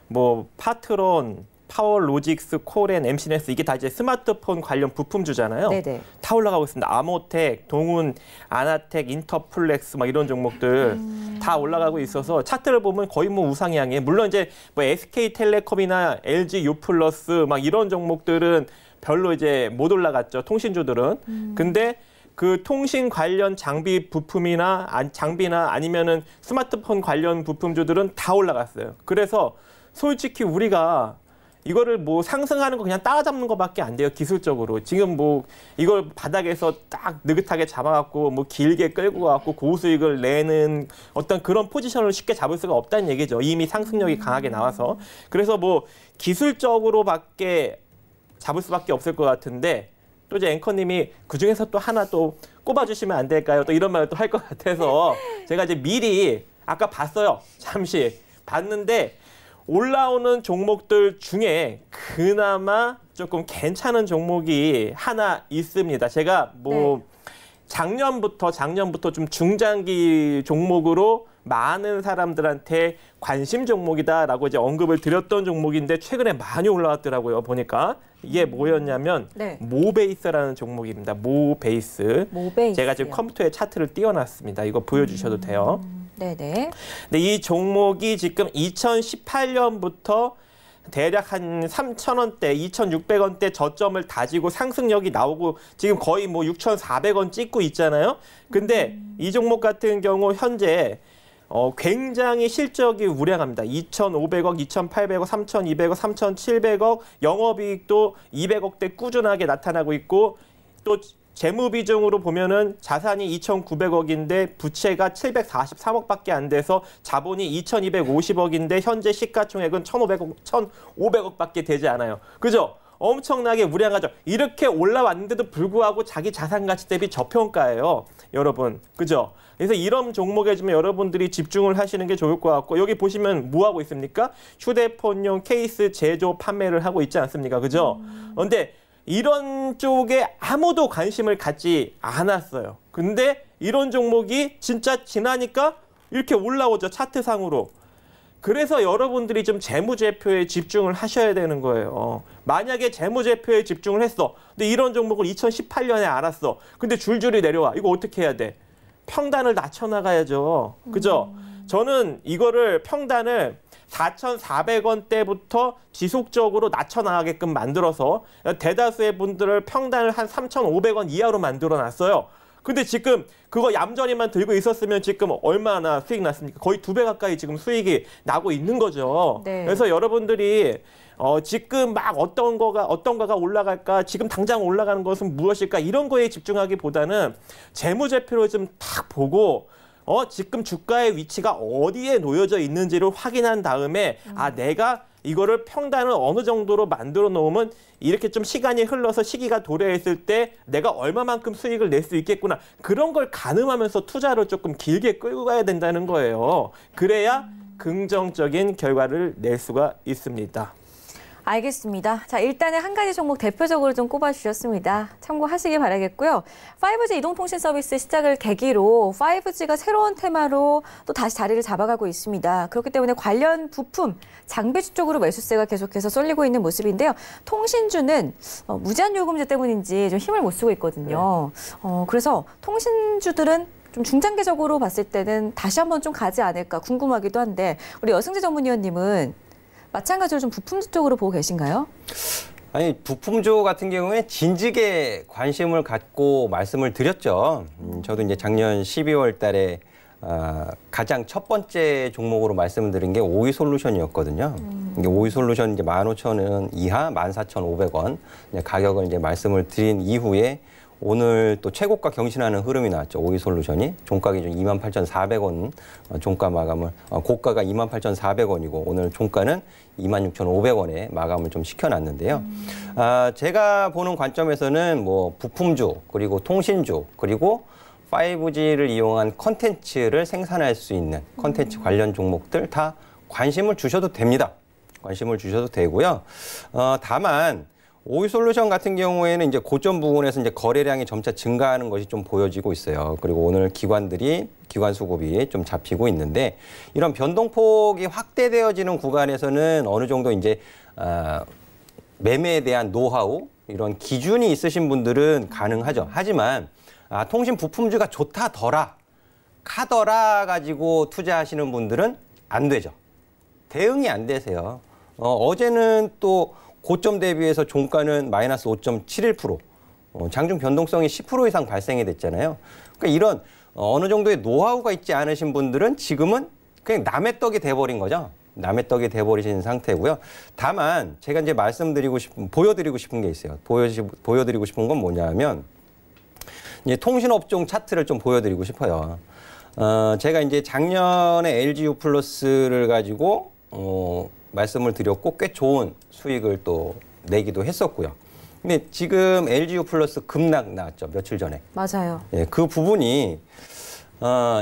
뭐 파트론, 파워로직스, 코렌, 엠시넥스 이게 다 이제 스마트폰 관련 부품주잖아요. 네네. 다 올라가고 있습니다. 아모텍, 동훈, 아나텍, 인터플렉스 막 이런 종목들 다 올라가고 있어서 차트를 보면 거의 뭐 우상향이에요. 물론 이제 뭐 SK텔레콤이나 LG U+, 막 이런 종목들은 별로 이제 못 올라갔죠. 통신주들은. 근데 그 통신 관련 장비 부품이나 장비나 아니면은 스마트폰 관련 부품주들은 다 올라갔어요. 그래서 솔직히 우리가 이거를 뭐 상승하는 거 그냥 따라잡는 것밖에 안 돼요, 기술적으로. 지금 뭐 이걸 바닥에서 딱 느긋하게 잡아갖고 뭐 길게 끌고 가갖고 고수익을 내는 어떤 그런 포지션을 쉽게 잡을 수가 없다는 얘기죠. 이미 상승력이 강하게 나와서. 그래서 뭐 기술적으로밖에 잡을 수밖에 없을 것 같은데, 또 이제 앵커님이 그중에서 또 하나 또 꼽아주시면 안 될까요? 또 이런 말을 또 할 것 같아서 제가 이제 미리 아까 봤어요. 잠시 봤는데 올라오는 종목들 중에 그나마 조금 괜찮은 종목이 하나 있습니다. 제가 뭐 작년부터 좀 중장기 종목으로 많은 사람들한테 관심 종목이다라고 이제 언급을 드렸던 종목인데 최근에 많이 올라왔더라고요. 보니까 이게 뭐였냐면 모베이스라는 종목입니다. 모베이스. 제가 지금 컴퓨터에 차트를 띄워놨습니다. 이거 보여주셔도 돼요. 네네. 근데 이 종목이 지금 2018년부터 대략 한 3,000원대, 2,600원대 저점을 다지고 상승력이 나오고 지금 거의 뭐 6,400원 찍고 있잖아요. 근데 이 종목 같은 경우 현재 굉장히 실적이 우량합니다. 2,500억, 2,800억, 3,200억, 3,700억, 영업이익도 200억대 꾸준하게 나타나고 있고, 또 재무 비중으로 보면은 자산이 2,900억인데 부채가 743억밖에 안 돼서 자본이 2,250억인데 현재 시가총액은 1,500억밖에 되지 않아요. 그죠? 엄청나게 우량하죠. 이렇게 올라왔는데도 불구하고 자기 자산 가치 대비 저평가예요, 여러분. 그죠? 그래서 이런 종목에 좀 여러분들이 집중을 하시는 게 좋을 것 같고, 여기 보시면 뭐 하고 있습니까? 휴대폰용 케이스 제조 판매를 하고 있지 않습니까? 그죠? 그런데 이런 쪽에 아무도 관심을 갖지 않았어요. 근데 이런 종목이 진짜 지나니까 이렇게 올라오죠, 차트상으로. 그래서 여러분들이 좀 재무제표에 집중을 하셔야 되는 거예요. 만약에 재무제표에 집중을 했어. 근데 이런 종목을 2018년에 알았어. 근데 줄줄이 내려와. 이거 어떻게 해야 돼? 평단을 낮춰나가야죠. 그죠? 저는 이거를 평단을 4,400원대부터 지속적으로 낮춰나가게끔 만들어서 대다수의 분들을 평단을 한 3,500원 이하로 만들어놨어요. 근데 지금 그거 얌전히만 들고 있었으면 지금 얼마나 수익 났습니까? 거의 2배 가까이 지금 수익이 나고 있는 거죠. 네. 그래서 여러분들이 지금 막 어떤 거가 올라갈까, 지금 당장 올라가는 것은 무엇일까, 이런 거에 집중하기보다는 재무제표를 좀 딱 보고 지금 주가의 위치가 어디에 놓여져 있는지를 확인한 다음에 아, 내가 이거를 평단을 어느 정도로 만들어 놓으면 이렇게 좀 시간이 흘러서 시기가 도래했을 때 내가 얼마만큼 수익을 낼 수 있겠구나. 그런 걸 가늠하면서 투자를 조금 길게 끌고 가야 된다는 거예요. 그래야 긍정적인 결과를 낼 수가 있습니다. 알겠습니다. 자, 일단은 한 가지 종목 대표적으로 좀 꼽아주셨습니다. 참고하시기 바라겠고요. 5G 이동통신 서비스 시작을 계기로 5G가 새로운 테마로 또 다시 자리를 잡아가고 있습니다. 그렇기 때문에 관련 부품, 장비주 쪽으로 매수세가 계속해서 쏠리고 있는 모습인데요. 통신주는 무제한 요금제 때문인지 좀 힘을 못 쓰고 있거든요. 그래서 통신주들은 좀 중장기적으로 봤을 때는 다시 한번 좀 가지 않을까 궁금하기도 한데 우리 여승재 전문위원님은 마찬가지로 좀 부품주 쪽으로 보고 계신가요? 아니, 부품주 같은 경우에 진즉에 관심을 갖고 말씀을 드렸죠. 저도 이제 작년 12월 달에 가장 첫 번째 종목으로 말씀드린 게 오이솔루션이었거든요. 이게 오이솔루션 이제 15,000원 이하 14,500원 가격을 이제 말씀을 드린 이후에 오늘 또 최고가 경신하는 흐름이 나왔죠. 오이솔루션이 종가 기준 28,400원 종가 마감을 고가가 28,400원이고 오늘 종가는 26,500원에 마감을 좀 시켜놨는데요. 제가 보는 관점에서는 뭐 부품주 그리고 통신주 그리고 5G를 이용한 컨텐츠를 생산할 수 있는 컨텐츠 관련 종목들 다 관심을 주셔도 됩니다. 관심을 주셔도 되고요. 다만 오이솔루션 같은 경우에는 이제 고점 부근에서 이제 거래량이 점차 증가하는 것이 좀 보여지고 있어요. 그리고 오늘 기관 수급이 좀 잡히고 있는데 이런 변동폭이 확대되어지는 구간에서는 어느 정도 이제 매매에 대한 노하우 이런 기준이 있으신 분들은 가능하죠. 하지만 통신 부품주가 좋다더라, 카더라 가지고 투자하시는 분들은 안 되죠. 대응이 안 되세요. 어제는 또 고점 대비해서 종가는 마이너스 5.71%, 장중 변동성이 10% 이상 발생이 됐잖아요. 그러니까 이런 어느 정도의 노하우가 있지 않으신 분들은 지금은 그냥 남의 떡이 돼버린 거죠. 남의 떡이 돼버리신 상태고요. 다만 제가 이제 보여드리고 싶은 게 있어요. 보여드리고 싶은 건 뭐냐면 이제 통신업종 차트를 좀 보여드리고 싶어요. 제가 이제 작년에 LGU 플러스를 가지고 말씀을 드렸고 꽤 좋은 수익을 또 내기도 했었고요. 근데 지금 LGU 플러스 급락 나왔죠. 며칠 전에. 맞아요. 예, 그 부분이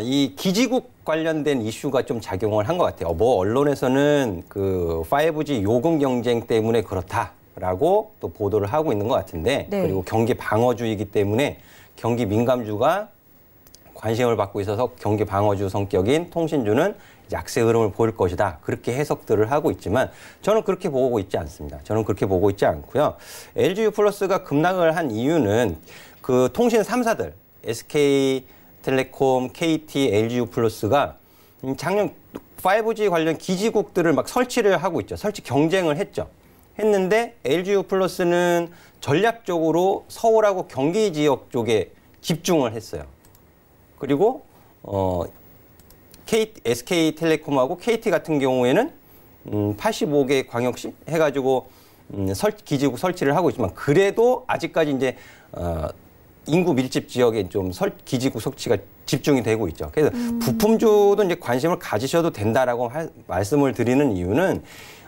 이 기지국 관련된 이슈가 좀 작용을 한 것 같아요. 뭐 언론에서는 그 5G 요금 경쟁 때문에 그렇다라고 또 보도를 하고 있는 것 같은데 네. 그리고 경기 방어주이기 때문에 경기 민감주가 관심을 받고 있어서 경기 방어주 성격인 통신주는 약세 흐름을 보일 것이다. 그렇게 해석들을 하고 있지만 저는 그렇게 보고 있지 않습니다. 저는 그렇게 보고 있지 않고요. LGU 플러스가 급락을 한 이유는 그 통신 3사들 SK텔레콤, KT, LGU 플러스가 작년 5G 관련 기지국들을 막 설치를 하고 있죠. 설치 경쟁을 했는데 LGU 플러스는 전략적으로 서울하고 경기 지역 쪽에 집중을 했어요. 그리고 SK텔레콤하고 KT 같은 경우에는 85개 광역시 해가지고 기지국 설치를 하고 있지만 그래도 아직까지 이제 인구 밀집 지역에 좀 기지국 설치가 집중이 되고 있죠. 그래서 부품주도 이제 관심을 가지셔도 된다라고 말씀을 드리는 이유는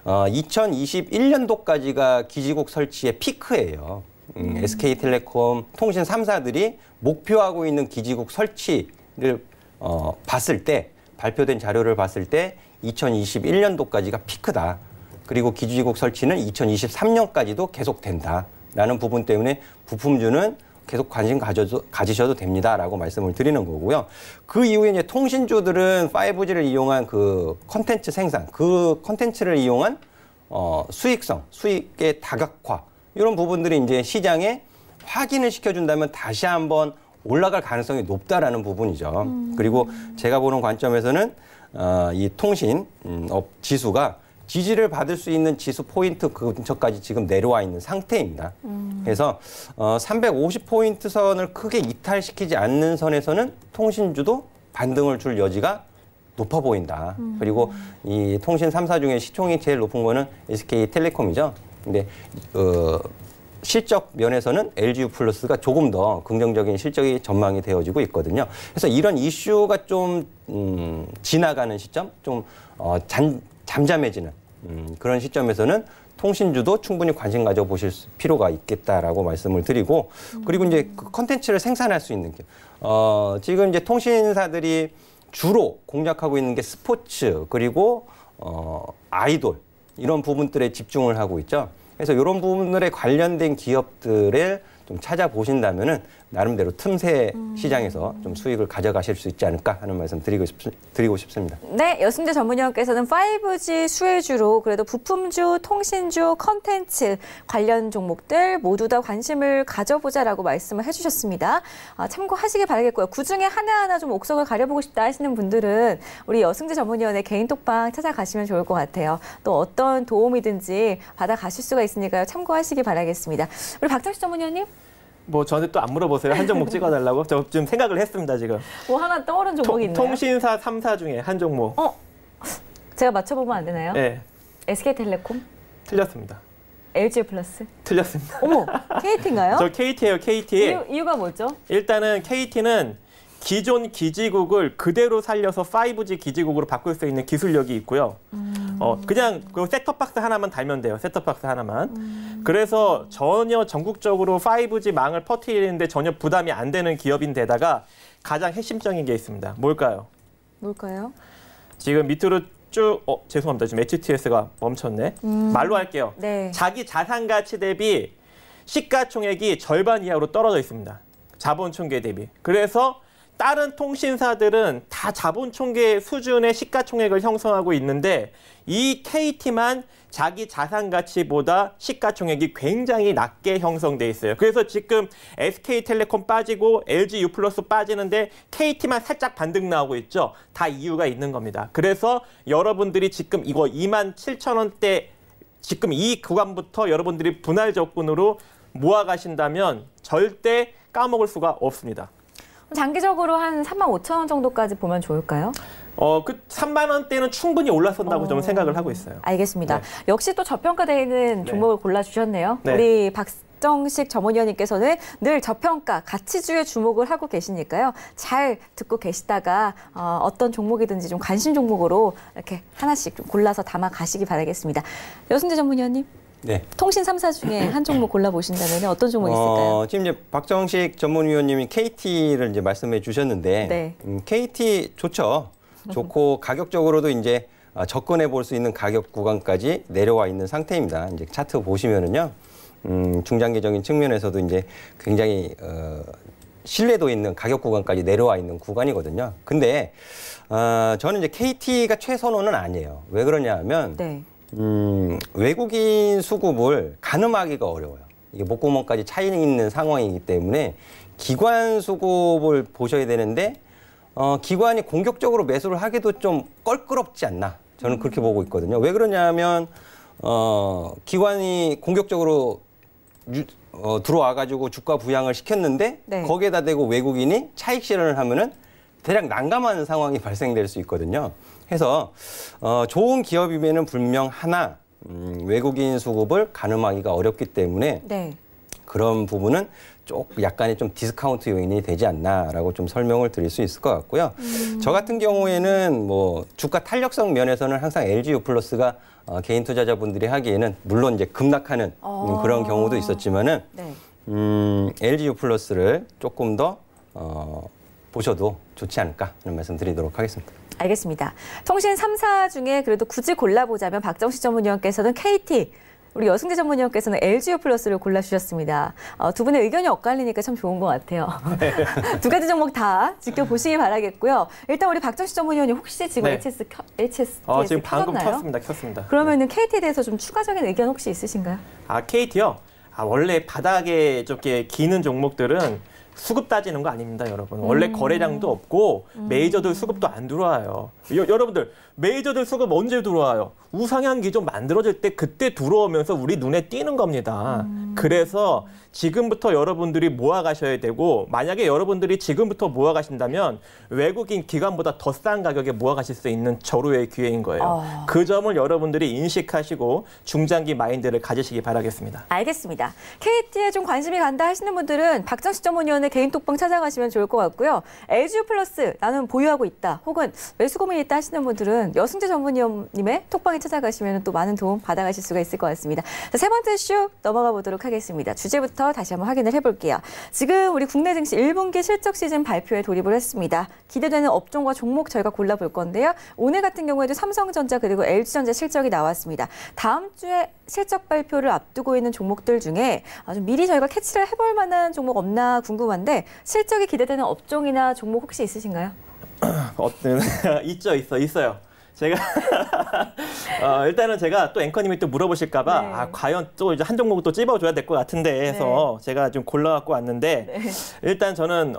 2021년도까지가 기지국 설치의 피크예요. SK텔레콤, 통신 3사들이 목표하고 있는 기지국 설치를 봤을 때 발표된 자료를 봤을 때 2021년도까지가 피크다. 그리고 기지국 설치는 2023년까지도 계속된다라는 부분 때문에 부품주는 계속 관심 가지셔도 됩니다라고 말씀을 드리는 거고요. 그 이후에 이제 통신주들은 5G를 이용한 그 컨텐츠 생산, 그 컨텐츠를 이용한 수익성, 수익의 다각화 이런 부분들이 이제 시장에 확인을 시켜준다면 다시 한번 올라갈 가능성이 높다라는 부분이죠. 그리고 제가 보는 관점에서는 이 통신업 지수가 지지를 받을 수 있는 지수 포인트 근처까지 지금 내려와 있는 상태입니다. 그래서 350포인트 선을 크게 이탈시키지 않는 선에서는 통신주도 반등을 줄 여지가 높아 보인다. 그리고 이 통신 3사 중에 시총이 제일 높은 거는 SK텔레콤이죠. 근데 실적 면에서는 LG유플러스가 조금 더 긍정적인 실적이 전망이 되어지고 있거든요. 그래서 이런 이슈가 좀 지나가는 시점, 좀 잠잠해지는 그런 시점에서는 통신주도 충분히 관심 가져보실 필요가 있겠다라고 말씀을 드리고, 그리고 이제 그 컨텐츠를 생산할 수 있는 지금 이제 통신사들이 주로 공략하고 있는 게 스포츠 그리고 아이돌 이런 부분들에 집중을 하고 있죠. 그래서 이런 부분들에 관련된 기업들을 좀 찾아보신다면은 나름대로 틈새 시장에서 좀 수익을 가져가실 수 있지 않을까 하는 말씀 드리고 싶습니다. 네, 여승재 전문위원께서는 5G 수혜주로 그래도 부품주, 통신주, 컨텐츠 관련 종목들 모두 다 관심을 가져보자라고 말씀을 해주셨습니다. 참고하시길 바라겠고요. 그중에 하나하나 좀 옥석을 가려보고 싶다 하시는 분들은 우리 여승재 전문위원의 개인 톡방 찾아가시면 좋을 것 같아요. 또 어떤 도움이든지 받아가실 수가 있으니까요. 참고하시기 바라겠습니다. 우리 박정식 전문위원님? 뭐 저한테 또 안 물어보세요. 한 종목 찍어달라고? 저 지금 생각을 했습니다, 지금. 뭐 하나 떠오른 종목이 있나요? 통신사 3사 중에 한 종목. 제가 맞춰보면 안 되나요? 네. SK텔레콤? 틀렸습니다. LG유플러스? 틀렸습니다. 어머, KT인가요? 저 KT예요, KT. 이유가 뭐죠? 일단은 KT는 기존 기지국을 그대로 살려서 5G 기지국으로 바꿀 수 있는 기술력이 있고요. 그냥 그 셋톱박스 하나만 달면 돼요. 셋톱박스 하나만. 그래서 전혀 전국적으로 5G 망을 퍼뜨리는데 전혀 부담이 안 되는 기업인데다가 가장 핵심적인 게 있습니다. 뭘까요? 뭘까요? 지금 밑으로 쭉, 죄송합니다. 지금 HTS가 멈췄네. 말로 할게요. 네. 자기 자산 가치 대비 시가총액이 절반 이하로 떨어져 있습니다. 자본 총계 대비. 그래서 다른 통신사들은 다 자본 총계 수준의 시가총액을 형성하고 있는데 이 KT만 자기 자산 가치보다 시가총액이 굉장히 낮게 형성돼 있어요. 그래서 지금 SK텔레콤 빠지고 LG유플러스 빠지는데 KT만 살짝 반등 나오고 있죠. 다 이유가 있는 겁니다. 그래서 여러분들이 지금 이거 27,000원대 지금 이 구간부터 여러분들이 분할 적군으로 모아가신다면 절대 까먹을 수가 없습니다. 장기적으로 한 35,000원 정도까지 보면 좋을까요? 그 3만 원대는 충분히 올라선다고 저는 생각을 하고 있어요. 알겠습니다. 네. 역시 또 저평가되어 있는 종목을 골라주셨네요. 네. 우리 박정식 전문위원님께서는 늘 저평가, 가치주에 주목을 하고 계시니까요. 잘 듣고 계시다가 어떤 종목이든지 좀 관심 종목으로 이렇게 하나씩 좀 골라서 담아 가시기 바라겠습니다. 여승재 전문위원님. 네. 통신 3사 중에 한 종목 골라보신다면 어떤 종목이 있을까요? 지금 이제 박정식 전문위원님이 KT를 이제 말씀해 주셨는데, 네. KT 좋죠. 좋고 가격적으로도 이제 접근해 볼 수 있는 가격 구간까지 내려와 있는 상태입니다. 이제 차트 보시면은요, 중장기적인 측면에서도 이제 굉장히 신뢰도 있는 가격 구간까지 내려와 있는 구간이거든요. 근데 저는 이제 KT가 최선호는 아니에요. 왜 그러냐면. 네. 외국인 수급을 가늠하기가 어려워요. 이게 목구멍까지 차 있는 상황이기 때문에 기관 수급을 보셔야 되는데 기관이 공격적으로 매수를 하기도 좀 껄끄럽지 않나. 저는 그렇게 보고 있거든요. 왜 그러냐면 기관이 공격적으로 들어와가지고 주가 부양을 시켰는데 네. 거기에다 대고 외국인이 차익 실현을 하면은 대략 난감한 상황이 발생될 수 있거든요. 해서 좋은 기업이면은 분명 하나 외국인 수급을 가늠하기가 어렵기 때문에 네. 그런 부분은 약간의 좀 디스카운트 요인이 되지 않나라고 좀 설명을 드릴 수 있을 것 같고요. 저 같은 경우에는 뭐 주가 탄력성 면에서는 항상 LG유플러스가 개인 투자자분들이 하기에는 물론 이제 급락하는 그런 경우도 있었지만은 네. LG유플러스를 조금 더 보셔도 좋지 않을까 하는 말씀 드리도록 하겠습니다. 알겠습니다. 통신 3사 중에 그래도 굳이 골라보자면 박정식 전문위원께서는 KT, 우리 여승재 전문위원께서는 LG유플러스를 골라주셨습니다. 두 분의 의견이 엇갈리니까 참 좋은 것 같아요. 두 가지 종목 다 지켜보시기 바라겠고요. 일단 우리 박정식 전문위원님 혹시 지금 네. HTS 지금 방금 켰나요? 켰습니다. 그러면은 KT에 대해서 좀 추가적인 의견 혹시 있으신가요? KT요? 원래 바닥에 좀 이렇게 기는 종목들은 수급 따지는 거 아닙니다, 여러분. 원래 거래량도 없고 메이저들 수급도 안 들어와요. 여러분들 메이저들 수급 언제 들어와요? 우상향 기존 만들어질 때 그때 들어오면서 우리 눈에 띄는 겁니다. 그래서 지금부터 여러분들이 모아가셔야 되고 만약에 여러분들이 지금부터 모아가신다면 외국인 기관보다 더 싼 가격에 모아가실 수 있는 절호의 기회인 거예요. 그 점을 여러분들이 인식하시고 중장기 마인드를 가지시기 바라겠습니다. 알겠습니다. KT에 좀 관심이 간다 하시는 분들은 박정식 전문위원의 개인 톡방 찾아가시면 좋을 것 같고요. LGU 플러스 나는 보유하고 있다 혹은 매수 고민이 있다 하시는 분들은 여승재 전문위원님의 톡방에 찾아가시면 또 많은 도움 받아가실 수가 있을 것 같습니다. 자, 세 번째 이슈 넘어가 보도록 하겠습니다. 주제부터 다시 한번 확인을 해볼게요. 지금 우리 국내 증시 1분기 실적 시즌 발표에 돌입을 했습니다. 기대되는 업종과 종목 저희가 골라볼 건데요. 오늘 같은 경우에도 삼성전자 그리고 LG전자 실적이 나왔습니다. 다음 주에 실적 발표를 앞두고 있는 종목들 중에 좀 미리 저희가 캐치를 해볼 만한 종목 없나 궁금한데 실적이 기대되는 업종이나 종목 혹시 있으신가요? 있어요. 제가 일단은 제가 또 앵커님이 또 물어보실까봐 네. 과연 또 이제 한 종목 또 찝어줘야 될 것 같은데 해서 제가 좀 골라갖고 왔는데 일단 저는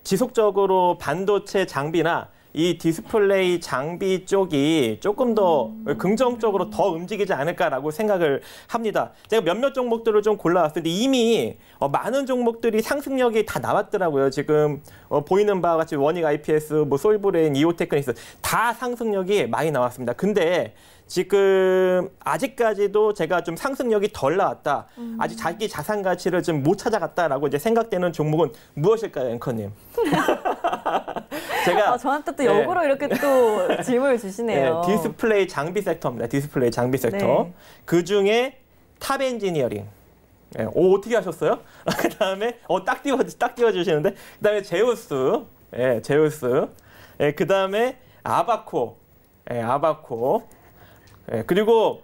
지속적으로 반도체 장비나 이 디스플레이 장비 쪽이 조금 더 긍정적으로 더 움직이지 않을까라고 생각을 합니다. 제가 몇몇 종목들을 좀 골라왔는데 이미 많은 종목들이 상승력이 다 나왔더라고요. 지금 보이는 바와 같이 원익 IPS, 뭐 솔브레인, 이오테크닉스 다 상승력이 많이 나왔습니다. 근데 지금 아직까지도 제가 좀 상승력이 덜 나왔다. 아직 자기 자산 가치를 좀 못 찾아갔다라고 이제 생각되는 종목은 무엇일까요, 앵커님? 제가 저한테 또 역으로 이렇게 또 질문을 주시네요. 디스플레이 장비 섹터입니다. 디스플레이 장비 섹터. 네. 그 중에 탑 엔지니어링. 어떻게 하셨어요? 그다음에 딱 띄워주시는데 그다음에 제우스. 제우스. 그다음에 아바코. 아바코. 그리고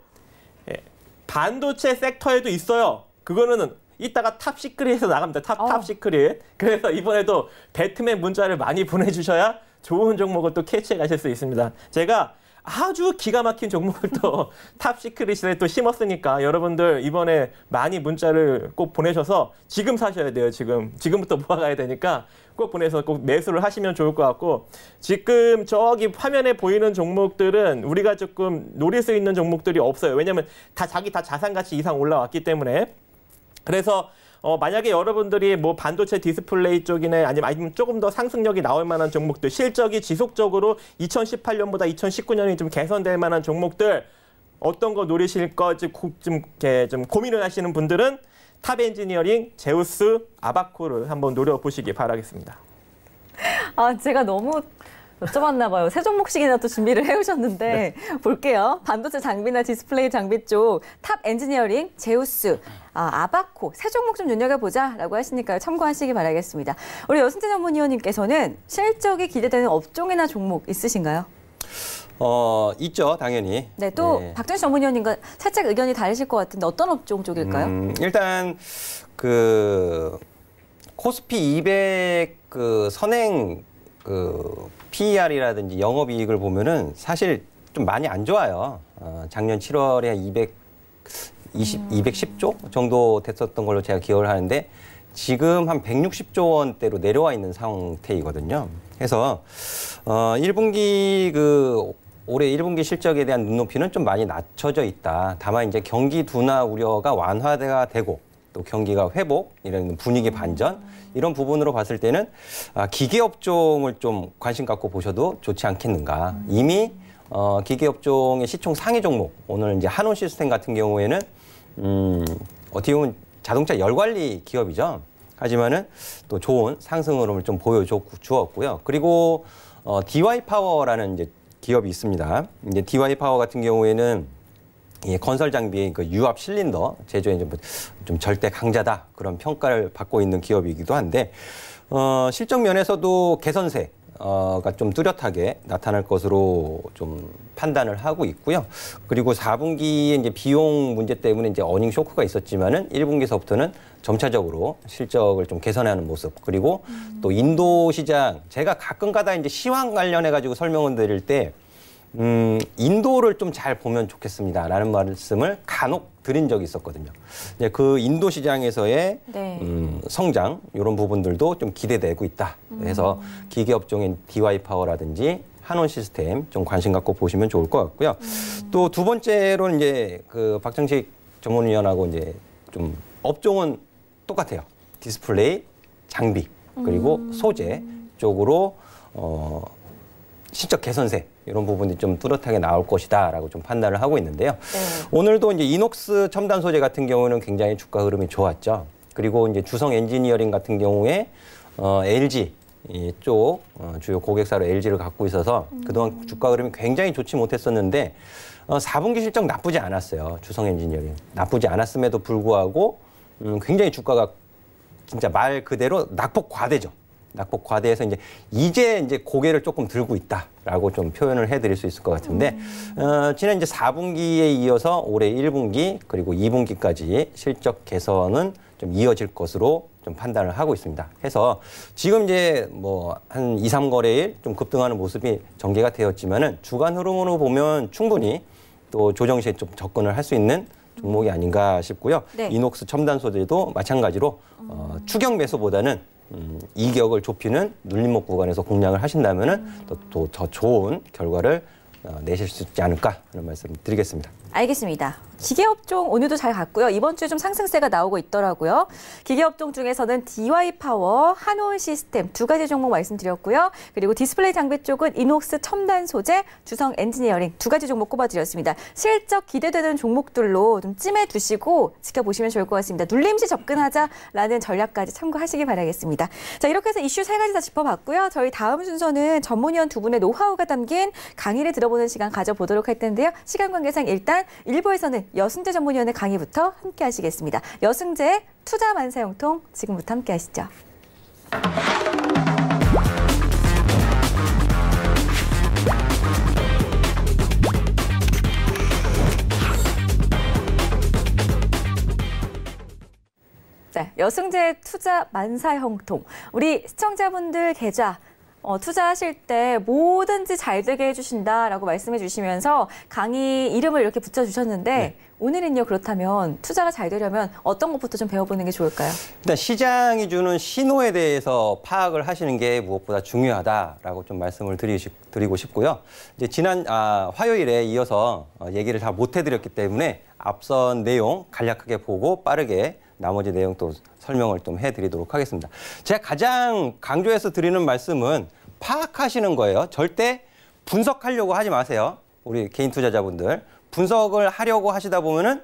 반도체 섹터에도 있어요. 그거는 이따가 탑 시크릿에서 나갑니다. 탑 시크릿. 그래서 이번에도 배트맨 문자를 많이 보내주셔야 좋은 종목을 또 캐치해 가실 수 있습니다. 제가 아주 기가 막힌 종목을 또 탑 시크릿에 또 심었으니까 여러분들 이번에 많이 문자를 꼭 보내셔서 지금 사셔야 돼요. 지금부터 모아가야 되니까 꼭 보내서 꼭 매수를 하시면 좋을 것 같고 지금 저기 화면에 보이는 종목들은 우리가 조금 노릴 수 있는 종목들이 없어요. 왜냐하면 다 자산 가치 이상 올라왔기 때문에 그래서 만약에 여러분들이 뭐 반도체 디스플레이 쪽이나 아니면 조금 더 상승력이 나올 만한 종목들, 실적이 지속적으로 2018년보다 2019년이 좀 개선될 만한 종목들 어떤 거 노리실 거 좀 고민을 하시는 분들은 탑 엔지니어링, 제우스, 아바코를 한번 노려보시기 바라겠습니다. 제가 너무 여쭤봤나 봐요. 세 종목씩이나 또 준비를 해오셨는데 볼게요. 반도체 장비나 디스플레이 장비 쪽 탑 엔지니어링, 제우스, 아바코 세 종목 좀 눈여겨보자라고 하시니까요. 참고하시기 바라겠습니다. 우리 여승재 전문위원님께서는 실적이 기대되는 업종이나 종목 있으신가요? 있죠, 당연히. 네, 또 박정식 전문위원님과 살짝 의견이 다르실 것 같은데 어떤 업종 쪽일까요? 일단 그 코스피 200 그 선행 PER이라든지 영업이익을 보면은 사실 좀 많이 안 좋아요. 작년 7월에 210조 정도 됐었던 걸로 제가 기억을 하는데 지금 한 160조 원대로 내려와 있는 상태이거든요. 그래서 1분기 올해 1분기 실적에 대한 눈높이는 좀 많이 낮춰져 있다. 다만 이제 경기 둔화 우려가 완화가 되고 또 경기가 회복, 이런 분위기 반전 이런 부분으로 봤을 때는 기계업종을 좀 관심 갖고 보셔도 좋지 않겠는가. 이미 기계업종의 시총 상위 종목, 오늘 이제 한온 시스템 같은 경우에는 어떻게 보면 자동차 열관리 기업이죠. 하지만은 또 좋은 상승 흐름을 좀 보여주었고요. 그리고 DY 파워라는 이제 기업이 있습니다. 이제 DY 파워 같은 경우에는 건설 장비의 그 유압 실린더 제조에 좀 절대 강자다 그런 평가를 받고 있는 기업이기도 한데 실적 면에서도 개선세가 좀 뚜렷하게 나타날 것으로 좀 판단을 하고 있고요. 그리고 4분기에 이제 비용 문제 때문에 이제 어닝 쇼크가 있었지만은 1분기서부터는 점차적으로 실적을 좀 개선하는 모습. 그리고 또 인도 시장 제가 가끔가다 이제 시황 관련해 가지고 설명을 드릴 때 인도를 좀 잘 보면 좋겠습니다라는 말씀을 간혹 드린 적이 있었거든요. 이제 그 인도 시장에서의 네. 성장 이런 부분들도 좀 기대되고 있다. 그래서 기계업종인 DY파워라든지 한온 시스템 좀 관심 갖고 보시면 좋을 것 같고요. 또 두 번째로는 이제 그 박정식 전문위원하고 이제 좀 업종은 똑같아요. 디스플레이, 장비 그리고 소재 쪽으로 실적 개선세 이런 부분이 좀 뚜렷하게 나올 것이다라고 좀 판단을 하고 있는데요. 네. 오늘도 이제 이녹스 첨단 소재 같은 경우는 굉장히 주가 흐름이 좋았죠. 그리고 이제 주성 엔지니어링 같은 경우에 LG 쪽 주요 고객사로 LG를 갖고 있어서 그동안 주가 흐름이 굉장히 좋지 못했었는데 4분기 실적 나쁘지 않았어요. 주성 엔지니어링 나쁘지 않았음에도 불구하고 굉장히 주가가 진짜 말 그대로 낙폭 과대죠. 낙폭 과대해서 이제 고개를 조금 들고 있다라고 좀 표현을 해드릴 수 있을 것 같은데 지난 이제 4분기에 이어서 올해 1분기 그리고 2분기까지 실적 개선은 좀 이어질 것으로 좀 판단을 하고 있습니다. 해서 지금 이제 뭐 한 2, 3거래일 좀 급등하는 모습이 전개가 되었지만은 주간 흐름으로 보면 충분히 또 조정 시에 좀 접근을 할 수 있는 종목이 아닌가 싶고요. 네. 이녹스 첨단 소재도 마찬가지로 추격 매수보다는 이격을 좁히는 눌림목 구간에서 공략을 하신다면은 또 더 좋은 결과를 내실 수 있지 않을까 하는 말씀 드리겠습니다. 알겠습니다. 기계업종 오늘도 잘 갔고요. 이번 주에 좀 상승세가 나오고 있더라고요. 기계업종 중에서는 DY파워, 한온 시스템 두 가지 종목 말씀드렸고요. 그리고 디스플레이 장비 쪽은 이녹스 첨단 소재, 주성 엔지니어링 두 가지 종목 꼽아드렸습니다. 실적 기대되는 종목들로 좀 찜해 두시고 지켜보시면 좋을 것 같습니다. 눌림시 접근하자라는 전략까지 참고하시기 바라겠습니다. 자, 이렇게 해서 이슈 세 가지 다 짚어봤고요. 저희 다음 순서는 전문위원 두 분의 노하우가 담긴 강의를 들어보는 시간 가져보도록 할 텐데요. 시간 관계상 일단 1부에서는 여승재 전문위원의 강의부터 함께 하시겠습니다. 여승재의 투자 만사형통 지금부터 함께 하시죠. 네, 여승재의 투자 만사형통. 우리 시청자분들 계좌 투자하실 때 뭐든지 잘 되게 해주신다라고 말씀해 주시면서 강의 이름을 이렇게 붙여주셨는데 네. 오늘은요, 그렇다면 투자가 잘 되려면 어떤 것부터 좀 배워보는 게 좋을까요? 일단 시장이 주는 신호에 대해서 파악을 하시는 게 무엇보다 중요하다라고 좀 말씀을 드리고 싶고요. 이제 지난 화요일에 이어서 얘기를 잘 못 해드렸기 때문에 앞선 내용 간략하게 보고 빠르게 나머지 내용 또 설명을 좀 해드리도록 하겠습니다. 제가 가장 강조해서 드리는 말씀은 파악하시는 거예요. 절대 분석하려고 하지 마세요. 우리 개인 투자자분들. 분석을 하려고 하시다 보면은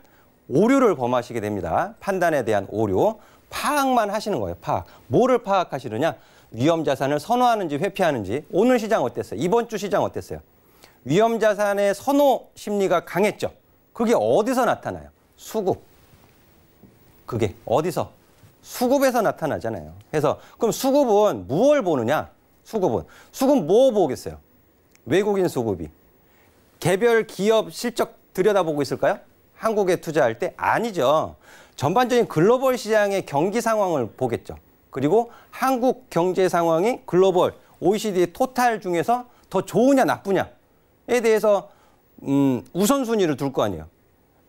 오류를 범하시게 됩니다. 판단에 대한 오류. 파악만 하시는 거예요. 파악. 뭐를 파악하시느냐? 위험 자산을 선호하는지 회피하는지. 오늘 시장 어땠어요? 이번 주 시장 어땠어요? 위험 자산의 선호 심리가 강했죠. 그게 어디서 나타나요? 수급. 그게 어디서? 수급에서 나타나잖아요. 그래서 그럼 수급은 무엇을 보느냐? 수급은 뭐 보겠어요? 외국인 수급이. 개별 기업 실적 들여다보고 있을까요? 한국에 투자할 때? 아니죠. 전반적인 글로벌 시장의 경기 상황을 보겠죠. 그리고 한국 경제 상황이 글로벌 OECD 토탈 중에서 더 좋으냐 나쁘냐에 대해서 우선순위를 둘 거 아니에요.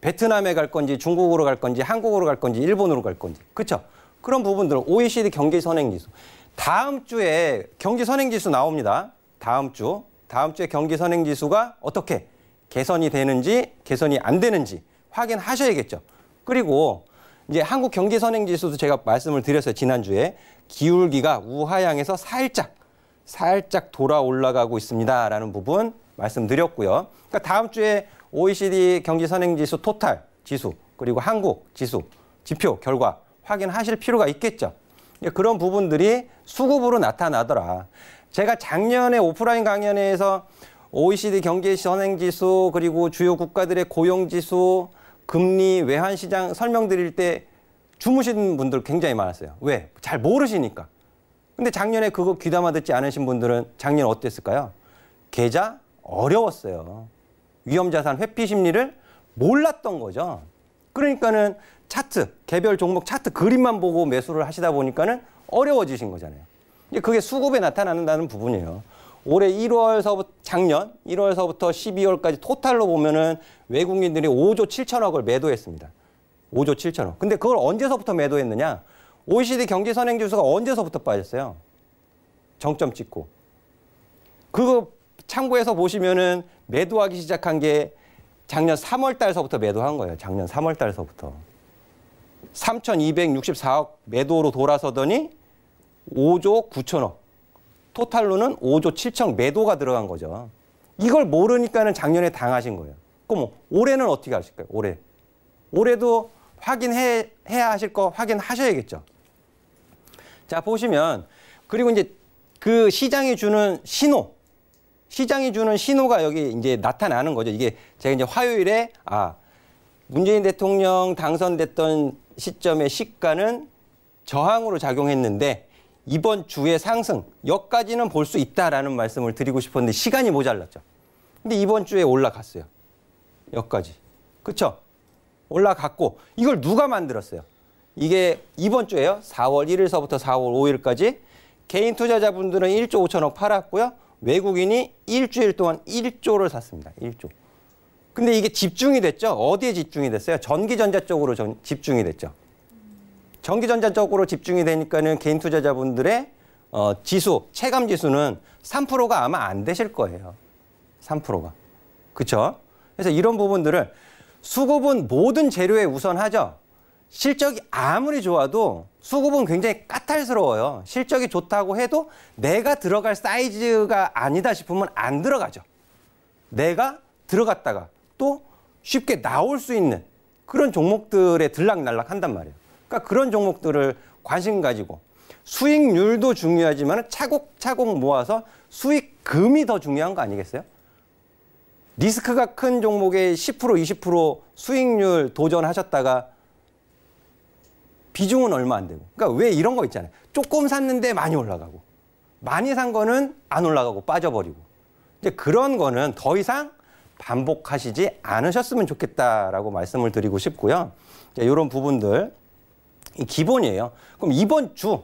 베트남에 갈 건지 중국으로 갈 건지 한국으로 갈 건지 일본으로 갈 건지. 그렇죠? 그런 부분들 OECD 경기 선행지수. 다음 주에 경기 선행지수 나옵니다. 다음 주에 경기 선행지수가 어떻게 개선이 되는지 개선이 안 되는지 확인하셔야겠죠. 그리고 이제 한국 경기 선행지수도 제가 말씀을 드렸어요. 지난주에 기울기가 우하향에서 살짝 돌아 올라가고 있습니다라는 부분 말씀드렸고요. 그러니까 다음 주에 OECD 경기 선행지수 토탈 지수 그리고 한국 지수 지표 결과 확인하실 필요가 있겠죠. 그런 부분들이 수급으로 나타나더라. 제가 작년에 오프라인 강연회에서 OECD 경기 선행지수 그리고 주요 국가들의 고용지수 금리 외환시장 설명드릴 때 주무신 분들 굉장히 많았어요. 왜? 잘 모르시니까. 근데 작년에 그거 귀담아 듣지 않으신 분들은 작년 어땠을까요? 계좌 어려웠어요. 위험자산 회피 심리를 몰랐던 거죠. 그러니까는 차트, 개별 종목 차트 그림만 보고 매수를 하시다 보니까는 어려워지신 거잖아요. 그게 수급에 나타나는 부분이에요. 올해 1월서부터 작년 1월서부터 12월까지 토탈로 보면은 외국인들이 5조 7천억을 매도했습니다. 5조 7천억. 근데 그걸 언제서부터 매도했느냐? OECD 경제 선행 지수가 언제서부터 빠졌어요? 정점 찍고. 그거 참고해서 보시면은 매도하기 시작한 게 작년 3월 달서부터 매도한 거예요. 작년 3월 달서부터. 3,264억 매도로 돌아서더니 5조 9천억. 토탈로는 5조 7천억 매도가 들어간 거죠. 이걸 모르니까는 작년에 당하신 거예요. 그럼 올해는 어떻게 하실까요? 올해도 확인해야 하실 거 확인하셔야겠죠. 자, 보시면 그리고 이제 그 시장이 주는 신호가 여기 이제 나타나는 거죠. 이게 제가 이제 화요일에 문재인 대통령 당선됐던 시점의 시가는 저항으로 작용했는데 이번 주의 상승 여기까지는 볼 수 있다라는 말씀을 드리고 싶었는데 시간이 모자랐죠. 근데 이번 주에 올라갔어요. 여기까지. 그렇죠? 올라갔고 이걸 누가 만들었어요? 이게 이번 주에요. 4월 1일서부터 4월 5일까지 개인 투자자분들은 1조 5천억 팔았고요. 외국인이 일주일 동안 1조를 샀습니다. 1조. 근데 이게 집중이 됐죠? 어디에 집중이 됐어요? 전기전자 쪽으로 집중이 됐죠. 전기전자 쪽으로 집중이 되니까는 개인 투자자분들의 지수, 체감 지수는 3%가 아마 안 되실 거예요. 3%가. 그렇죠? 그래서 이런 부분들을 수급은 모든 재료에 우선하죠. 실적이 아무리 좋아도 수급은 굉장히 까탈스러워요. 실적이 좋다고 해도 내가 들어갈 사이즈가 아니다 싶으면 안 들어가죠. 내가 들어갔다가 또 쉽게 나올 수 있는 그런 종목들에 들락날락 한단 말이에요. 그러니까 그런 종목들을 관심 가지고 수익률도 중요하지만 차곡차곡 모아서 수익금이 더 중요한 거 아니겠어요? 리스크가 큰 종목에 10%, 20% 수익률 도전하셨다가 비중은 얼마 안 되고. 그러니까 왜 이런 거 있잖아요. 조금 샀는데 많이 올라가고 많이 산 거는 안 올라가고 빠져버리고. 이제 그런 거는 더 이상 반복하시지 않으셨으면 좋겠다라고 말씀을 드리고 싶고요. 이런 부분들 기본이에요. 그럼 이번 주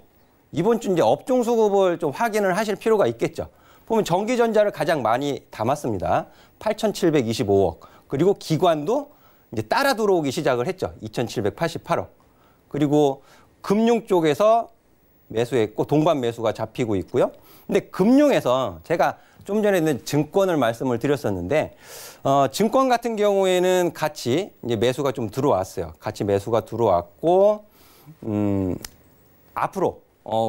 이제 업종 수급을 좀 확인을 하실 필요가 있겠죠. 보면 전기전자를 가장 많이 담았습니다. 8,725억. 그리고 기관도 이제 따라 들어오기 시작을 했죠. 2,788억. 그리고 금융 쪽에서 매수했고 동반 매수가 잡히고 있고요. 근데 금융에서 제가 좀 전에 증권을 말씀을 드렸었는데 증권 같은 경우에는 같이 이제 매수가 좀 들어왔어요. 같이 매수가 들어왔고 앞으로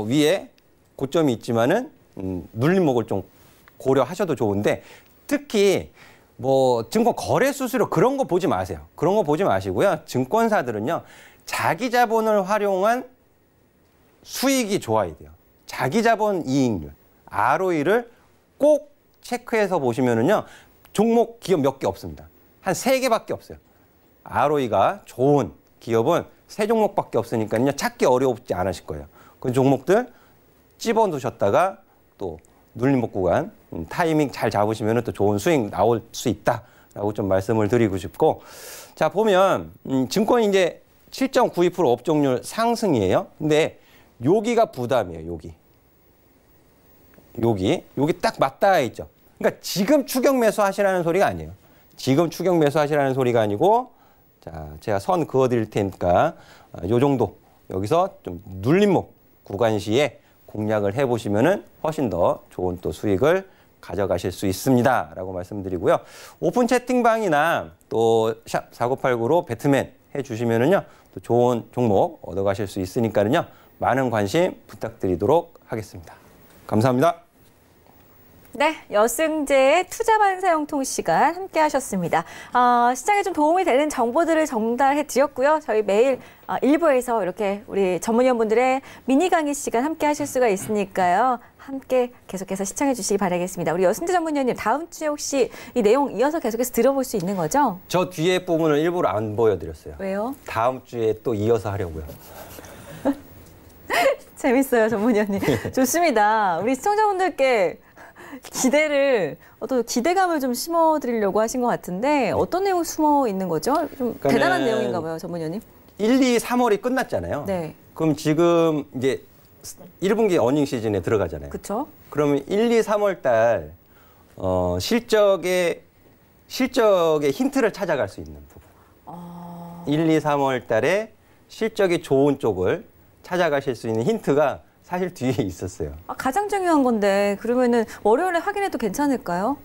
위에 고점이 있지만은 눌림목을 좀 고려하셔도 좋은데 특히 뭐 증권 거래 수수료 그런 거 보지 마세요. 그런 거 보지 마시고요. 증권사들은요. 자기 자본을 활용한 수익이 좋아야 돼요. 자기 자본 이익률, ROE를 꼭 체크해서 보시면은요. 종목 기업 몇 개 없습니다. 한 3개밖에 없어요. ROE가 좋은 기업은 3종목밖에 없으니까요. 찾기 어렵지 않으실 거예요. 그 종목들 집어두셨다가 또 눌림목 구간 타이밍 잘 잡으시면 또 좋은 수익 나올 수 있다라고 좀 말씀을 드리고 싶고 자 보면 증권이 이제 7.92% 업종률 상승이에요. 근데 여기가 부담이에요. 여기 딱 맞닿아 있죠. 그러니까 지금 추격 매수 하시라는 소리가 아니에요. 지금 추격 매수 하시라는 소리가 아니고 자 제가 선 그어 드릴 테니까 요 정도 여기서 좀 눌림목 구간 시에 공략을 해보시면은 훨씬 더 좋은 또 수익을 가져가실 수 있습니다라고 말씀드리고요. 오픈 채팅방이나 또 샵 4989로 배트맨 해주시면은요 또 좋은 종목 얻어가실 수 있으니까는요 많은 관심 부탁드리도록 하겠습니다. 감사합니다. 네, 여승재의 투자반사형통 시간 함께 하셨습니다. 시장에 좀 도움이 되는 정보들을 전달해 드렸고요. 저희 매일 일부에서 이렇게 우리 전문위원분들의 미니 강의 시간 함께 하실 수가 있으니까요. 함께 계속해서 시청해 주시기 바라겠습니다. 우리 여승재 전문위원님 다음 주에 혹시 이 내용 이어서 계속해서 들어볼 수 있는 거죠? 저 뒤에 부분을 일부러 안 보여드렸어요. 왜요? 다음 주에 또 이어서 하려고요. 재밌어요, 전문위원님. 좋습니다. 우리 시청자분들께 기대를 또 기대감을 좀 심어드리려고 하신 것 같은데 어떤 내용 숨어 있는 거죠? 좀 대단한 내용인가 봐요, 전문위원님. 1, 2, 3월이 끝났잖아요. 네. 그럼 지금 이제 1분기 어닝 시즌에 들어가잖아요. 그렇죠? 그러면 1, 2, 3월 달 실적의 힌트를 찾아갈 수 있는 부분. 1, 2, 3월 달에 실적이 좋은 쪽을 찾아가실 수 있는 힌트가 사실 뒤에 있었어요. 가장 중요한 건데 그러면은 월요일에 확인해도 괜찮을까요?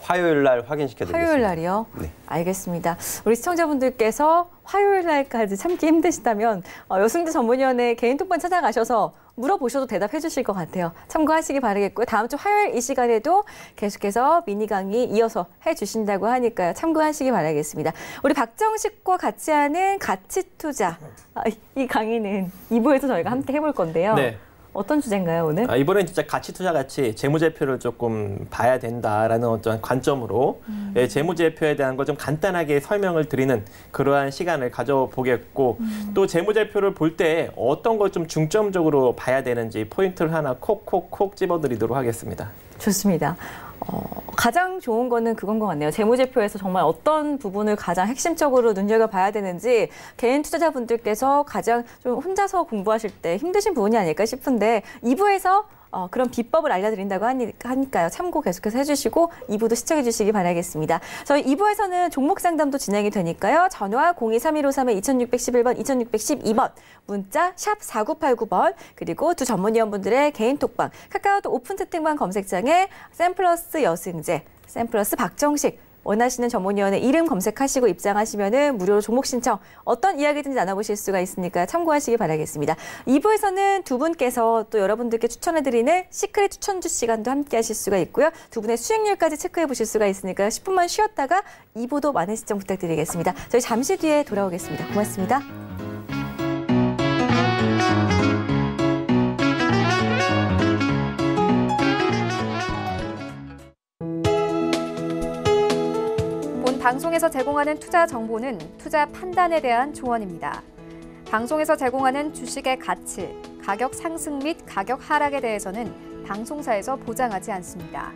화요일 날 확인시켜드리겠습니다. 화요일 날이요? 네. 알겠습니다. 우리 시청자분들께서 화요일 날까지 참기 힘드시다면 여승재 전문위원의 개인 톡방 찾아가셔서 물어보셔도 대답해 주실 것 같아요. 참고하시기 바라겠고요. 다음 주 화요일 이 시간에도 계속해서 미니 강의 이어서 해주신다고 하니까요. 참고하시기 바라겠습니다. 우리 박정식과 같이 하는 가치투자. 이 강의는 2부에서 저희가 함께 해볼 건데요. 네. 어떤 주제인가요, 오늘? 이번엔 진짜 가치투자 같이 재무제표를 조금 봐야 된다라는 어떤 관점으로 재무제표에 대한 걸 좀 간단하게 설명을 드리는 그러한 시간을 가져보겠고 또 재무제표를 볼 때 어떤 걸 좀 중점적으로 봐야 되는지 포인트를 하나 콕콕콕 집어드리도록 하겠습니다. 좋습니다. 가장 좋은 거는 그건 것 같네요. 재무제표에서 정말 어떤 부분을 가장 핵심적으로 눈여겨봐야 되는지 개인 투자자분들께서 가장 좀 혼자서 공부하실 때 힘드신 부분이 아닐까 싶은데 2부에서 그런 비법을 알려드린다고 하니까요. 참고 계속해서 해주시고 2부도 시청해 주시기 바라겠습니다. 저희 2부에서는 종목 상담도 진행이 되니까요. 전화 023153-2611번, 2612번, 문자 샵 4989번, 그리고 두 전문위원분들의 개인 톡방, 카카오톡 오픈 채팅방 검색창에 샘플러스 여승재, 샘플러스 박정식, 원하시는 전문위원의 이름 검색하시고 입장하시면은 무료로 종목 신청 어떤 이야기든지 나눠보실 수가 있으니까 참고하시기 바라겠습니다. 2부에서는 두 분께서 또 여러분들께 추천해드리는 시크릿 추천주 시간도 함께 하실 수가 있고요. 두 분의 수익률까지 체크해 보실 수가 있으니까 10분만 쉬었다가 2부도 많은 시청 부탁드리겠습니다. 저희 잠시 뒤에 돌아오겠습니다. 고맙습니다. 방송에서 제공하는 투자 정보는 투자 판단에 대한 조언입니다. 방송에서 제공하는 주식의 가치, 가격 상승 및 가격 하락에 대해서는 방송사에서 보장하지 않습니다.